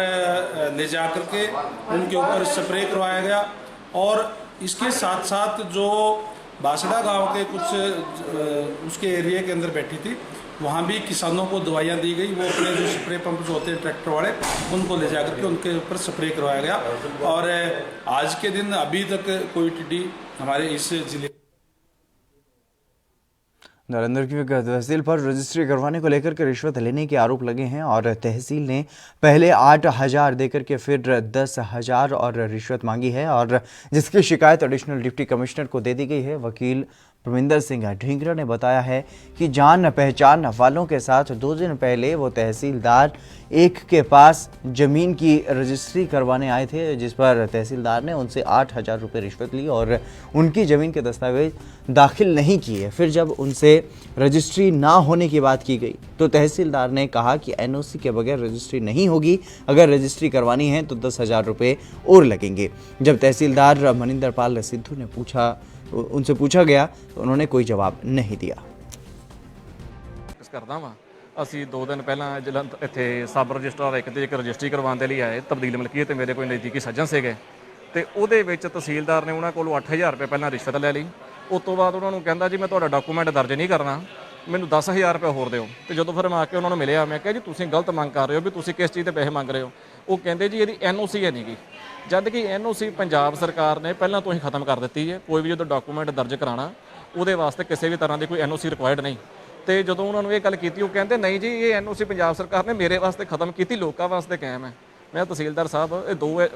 ले जा करके उनके ऊपर स्प्रे करवाया गया। और इसके साथ साथ जो बासड़ा गांव के कुछ उसके एरिया के अंदर बैठी थी, वहाँ भी किसानों को दवाइयाँ दी गई। वो अपने जो स्प्रे पंप जो होते हैं ट्रैक्टर वाले, उनको ले जा करके उनके ऊपर स्प्रे करवाया गया। और आज के दिन अभी तक कोई टिड्डी हमारे इस जिले नालंदा की तहसील पर रजिस्ट्री करवाने को लेकर के रिश्वत लेने के आरोप लगे हैं और तहसील ने पहले 8,000 देकर के फिर 10,000 और रिश्वत मांगी है, और जिसकी शिकायत एडिशनल डिप्टी कमिश्नर को दे दी गई है। वकील परमिंदर सिंह ढींगरा ने बताया है कि जान पहचान वालों के साथ 2 दिन पहले वो तहसीलदार एक के पास ज़मीन की रजिस्ट्री करवाने आए थे, जिस पर तहसीलदार ने उनसे 8,000 रुपये रिश्वत ली और उनकी ज़मीन के दस्तावेज दाखिल नहीं किए। फिर जब उनसे रजिस्ट्री ना होने की बात की गई तो तहसीलदार ने कहा कि NOC के बगैर रजिस्ट्री नहीं होगी, अगर रजिस्ट्री करवानी है तो 10,000 रुपये और लगेंगे। जब तहसीलदार मनिंदर पाल सिद्धू ने उनसे पूछा गया तो उन्होंने कोई जवाब नहीं दिया। करदा वा ਅਸੀਂ 2 ਦਿਨ ਪਹਿਲਾਂ ਜਲੰਧਰ ਇੱਥੇ ਸਬ ਰਜਿਸਟਰਾਰ ਇੱਕ ਰਜਿਸਟਰੀ ਕਰਵਾਉਣ ਦੇ ਲਈ ਆਏ। ਤਬਦੀਲ ਮਲਕੀਅਤ ਤੇ ਮੇਰੇ ਕੋਈ ਨਜ਼ਦੀਕੀ ਸੱਜਣ ਸੀਗੇ ਤੇ ਉਹਦੇ ਵਿੱਚ ਤਹਿਸੀਲਦਾਰ ਨੇ ਉਹਨਾਂ ਕੋਲੋਂ 8,000 ਰੁਪਏ ਪਹਿਲਾਂ ਰਿਸ਼ਵਤ ਲੈ ਲਈ। ਉਸ ਤੋਂ ਬਾਅਦ ਉਹਨਾਂ ਨੂੰ ਕਹਿੰਦਾ ਜੀ ਮੈਂ ਤੁਹਾਡਾ ਡਾਕੂਮੈਂਟ ਦਰਜ ਨਹੀਂ ਕਰਨਾ, ਮੈਨੂੰ 10,000 ਰੁਪਏ ਹੋਰ ਦਿਓ। ਤੇ ਜਦੋਂ ਫਿਰ ਮੈਂ ਆ ਕੇ ਉਹਨਾਂ ਨੂੰ ਮਿਲਿਆ, ਮੈਂ ਕਿਹਾ ਜੀ ਤੁਸੀਂ ਗਲਤ ਮੰਗ ਕਰ ਰਹੇ ਹੋ, ਵੀ ਤੁਸੀਂ ਕਿਸ ਚੀਜ਼ ਦੇ ਪੈਸੇ ਮੰਗ ਰਹੇ ਹੋ। ਉਹ ਕਹਿੰਦੇ ਜੀ ਇਹਦੀ NOC ਹੈ ਨਹੀਂ ਗੀ, ਜਦ ਕਿ NOC ਪੰਜਾਬ ਸਰਕਾਰ ਨੇ ਪਹਿਲਾਂ ਤੋਂ ਹੀ ਖਤਮ ਕਰ ਦਿੱਤੀ ਹੈ। ਕੋਈ ਵੀ ਜਦੋਂ ਡਾਕੂਮੈਂਟ ਦਰਜ ਕਰਾਉਣਾ ਉਹਦੇ ਵਾਸਤੇ ਕਿਸੇ ਵੀ ਤਰ੍ਹਾਂ ਦੀ ਕੋਈ NOC ਰਿਕੁਆਇਰਡ ਨਹੀਂ। ਤੇ ਜਦੋਂ ਉਹਨਾਂ ਨੂੰ ਇਹ ਗੱਲ ਕੀਤੀ, ਉਹ ਕਹਿੰਦੇ ਨਹੀਂ ਜੀ ਇਹ NOC ਪੰਜਾਬ ਸਰਕਾਰ ਨੇ ਮੇਰੇ ਵਾਸਤੇ ਖਤਮ ਕੀਤੀ, ਲੋਕਾਂ ਵਾਸਤੇ ਕਾਇਮ ਹੈ। ਮੈਂ ਤਹਿਸੀਲਦਾਰ ਸਾਹਿਬ ਇਹ 2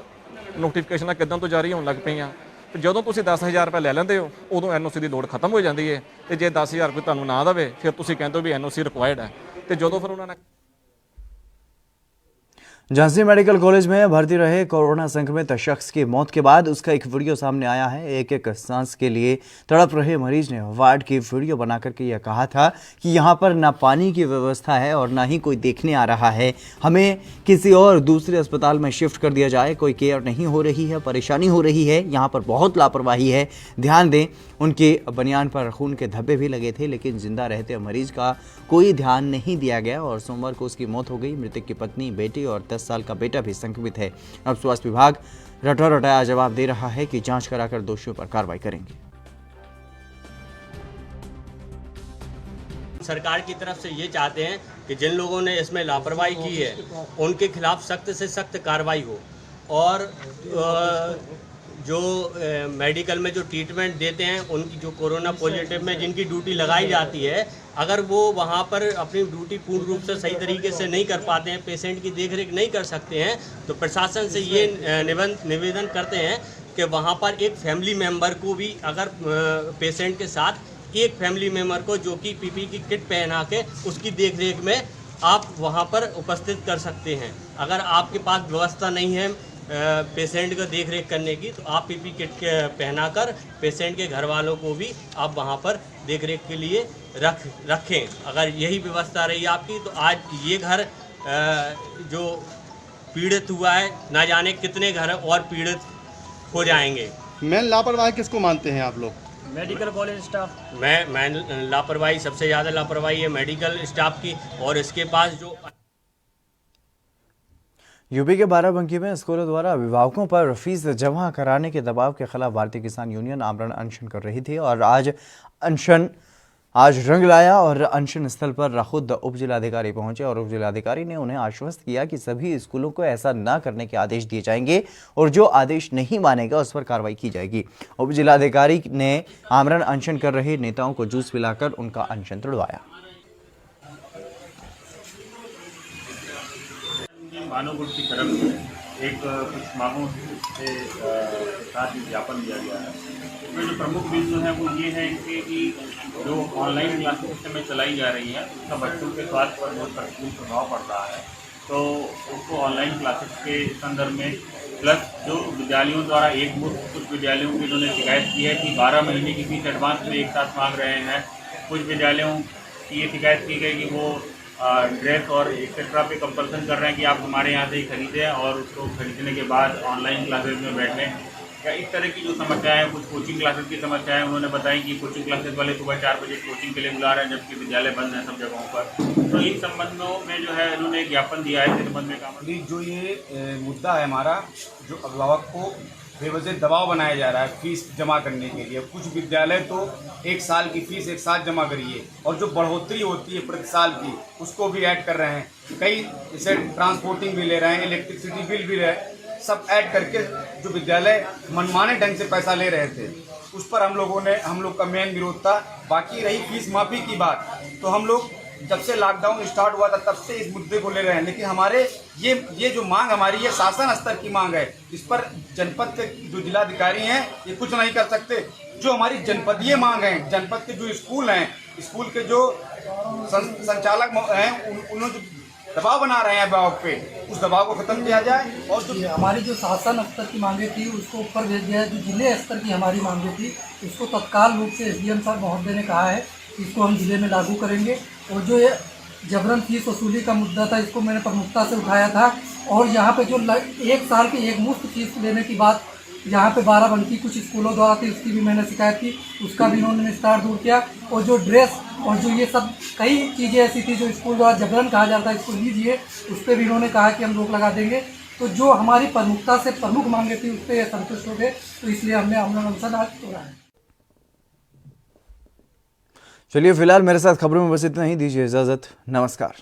ਨੋਟੀਫਿਕੇਸ਼ਨਾਂ ਕਿੱਦਾਂ ਤੋਂ ਜਾਰੀ ਹੋਣ ਲੱਗ ਪਈਆਂ, ਤੇ ਜਦੋਂ ਤੁਸੀਂ 10,000 ਰੁਪਏ ਲੈ ਲੈਂਦੇ ਹੋ ਉਦੋਂ NOC ਦੀ ਲੋੜ ਖਤਮ ਹੋ ਜਾਂਦੀ ਹੈ। ਤੇ ਜੇ 10,000 ਰੁਪਏ ਤੁਹਾਨੂੰ ਨਾ ਦੇਵੇ ਫਿਰ ਤੁਸੀਂ ਕਹਿੰਦੇ ਹੋ ਵੀ NOC ਰਿਕੁਆਇਰਡ ਹੈ। ਤੇ ਜਦੋਂ ਫਿਰ ਉਹਨਾਂ ਨੇ झांसी मेडिकल कॉलेज में भर्ती रहे कोरोना संक्रमित शख्स की मौत के बाद उसका एक वीडियो सामने आया है। एक सांस के लिए तड़प रहे मरीज ने वार्ड की वीडियो बना करके यह कहा था कि यहाँ पर ना पानी की व्यवस्था है और ना ही कोई देखने आ रहा है, हमें किसी और दूसरे अस्पताल में शिफ्ट कर दिया जाए, कोई केयर नहीं हो रही है, परेशानी हो रही है, यहाँ पर बहुत लापरवाही है, ध्यान दें। उनके बनियान पर खून के धब्बे भी लगे थे, लेकिन जिंदा रहते मरीज का कोई ध्यान नहीं दिया गया और सोमवार को उसकी मौत हो गई। मृतक की पत्नी, बेटी और 10 साल का बेटा भी संक्रमित है। अब स्वास्थ्य विभाग रटा रटाया जवाब दे रहा है कि जांच कराकर दोषियों पर कार्रवाई करेंगे। सरकार की तरफ से ये चाहते हैं कि जिन लोगों ने इसमें लापरवाही की है उनके खिलाफ सख्त से सख्त कार्रवाई हो, और जो मेडिकल में जो ट्रीटमेंट देते हैं उनकी जो कोरोना पॉजिटिव में जिनकी ड्यूटी लगाई जाती है, अगर वो वहाँ पर अपनी ड्यूटी पूर्ण रूप से सही तरीके से नहीं कर पाते हैं, पेशेंट की देखरेख नहीं कर सकते हैं, तो प्रशासन से ये निवेदन करते हैं कि वहाँ पर एक फैमिली मेम्बर को भी, अगर पेशेंट के साथ एक फैमिली मेम्बर को जो कि PPE की किट पहना के उसकी देखरेख में आप वहाँ पर उपस्थित कर सकते हैं। अगर आपके पास व्यवस्था नहीं है पेशेंट को देख रेख करने की, तो आप PPE किट पहनाकर पेशेंट के घर वालों को भी आप वहाँ पर देख रेख के लिए रखें। अगर यही व्यवस्था रही आपकी, तो आज ये घर जो पीड़ित हुआ है, ना जाने कितने घर और पीड़ित हो जाएंगे। मैं लापरवाही किसको मानते हैं आप लोग? Medical college staff. मैं लापरवाही, सबसे ज़्यादा लापरवाही है मेडिकल स्टाफ की, और इसके पास जो यूपी के बाराबंकी में स्कूलों द्वारा अभिभावकों पर फीस जमा कराने के दबाव के खिलाफ भारतीय किसान यूनियन आमरण अनशन कर रही थी और आज रंग लाया और अनशन स्थल पर खुद उप जिलाधिकारी पहुंचे और उप जिलाधिकारी ने उन्हें आश्वस्त किया कि सभी स्कूलों को ऐसा न करने के आदेश दिए जाएंगे और जो आदेश नहीं मानेगा उस पर कार्रवाई की जाएगी। उप जिलाधिकारी ने आमरण अनशन कर रहे नेताओं को जूस पिलाकर उनका अनशन तोड़वाया। मानव गुट की तरफ से एक कुछ मांगों से साथ ही ज्ञापन दिया गया है। इसमें जो प्रमुख बिंदु है वो ये है कि जो ऑनलाइन क्लासेस सिस्टम में चलाई जा रही है उसका बच्चों के स्वास्थ्य पर बहुत प्रतिकूल प्रभाव पड़ रहा है, तो उसको ऑनलाइन क्लासेस के संदर्भ में प्लस जो विद्यालयों द्वारा एक मुश्त, कुछ विद्यालयों की उन्होंने शिकायत की है कि 12 महीने की फीस एडवांस में एक साथ मांग रहे हैं। कुछ विद्यालयों की ये शिकायत की गई कि वो ड्रेस और एक्सेट्रा पे कंपल्सन कर रहे हैं कि आप हमारे यहाँ से ही खरीदें और उसको खरीदने के बाद ऑनलाइन क्लासेज में बैठें। या इस तरह की जो समस्याएं हैं, कुछ कोचिंग क्लासेस की समस्याएं उन्होंने बताई कि कोचिंग क्लासेस वाले सुबह 4 बजे कोचिंग के लिए बुला रहे हैं जबकि विद्यालय बंद हैं सब जगहों पर। तो इन संबंधों में जो है इन्होंने एक ज्ञापन दिया है। इस संबंध में काम जो ये मुद्दा है हमारा, जो अभिभावक को बेवजह दबाव बनाया जा रहा है फीस जमा करने के लिए। कुछ विद्यालय तो 1 साल की फीस एक साथ जमा करिए और जो बढ़ोतरी होती है प्रति साल की उसको भी ऐड कर रहे हैं। कई जैसे ट्रांसपोर्टिंग भी ले रहे हैं, इलेक्ट्रिसिटी बिल भी सब ऐड करके जो विद्यालय मनमाने ढंग से पैसा ले रहे थे उस पर हम लोग का मेन विरोध था। बाकी रही फीस माफी की बात, तो हम लोग जब से लॉकडाउन स्टार्ट हुआ था तब से इस मुद्दे को ले रहे हैं, लेकिन हमारे ये जो मांग हमारी ये शासन स्तर की मांग है। इस पर जनपद के जो जिलाधिकारी हैं ये कुछ नहीं कर सकते। जो हमारी जनपदीय मांग है, जनपद के जो स्कूल हैं, स्कूल के जो संचालक हैं उन्होंने दबाव बना रहे हैं अभिभावक पे, उस दबाव को खत्म किया जाए। और जो हमारी जो शासन स्तर की मांगे थी उसको ऊपर भेज दिया है। जो जिले स्तर की हमारी मांगे थी उसको तत्काल रूप से SDM साहब महोदय ने कहा है इसको हम जिले में लागू करेंगे। और जो ये जबरन फीस वसूली का मुद्दा था इसको मैंने प्रमुखता से उठाया था। और यहाँ पे जो 1 साल की एक मुफ्त फीस लेने की बात यहाँ पे बाराबंकी कुछ स्कूलों द्वारा थी उसकी भी मैंने शिकायत की, उसका भी इन्होंने निस्तार दूर किया। और जो ड्रेस और जो ये सब कई चीज़ें ऐसी थी जो स्कूल द्वारा जबरन कहा जाता है इसको लीजिए, उस पर भी इन्होंने कहा कि हम रोक लगा देंगे। तो जो हमारी प्रमुखता से प्रमुख मांगे थी उस पर संतुष्ट हो गए, तो इसलिए हमने अमला अनशन आज तोड़ा है। चलिए फिलहाल मेरे साथ खबरों में बस इतना ही, दीजिए इजाजत, नमस्कार।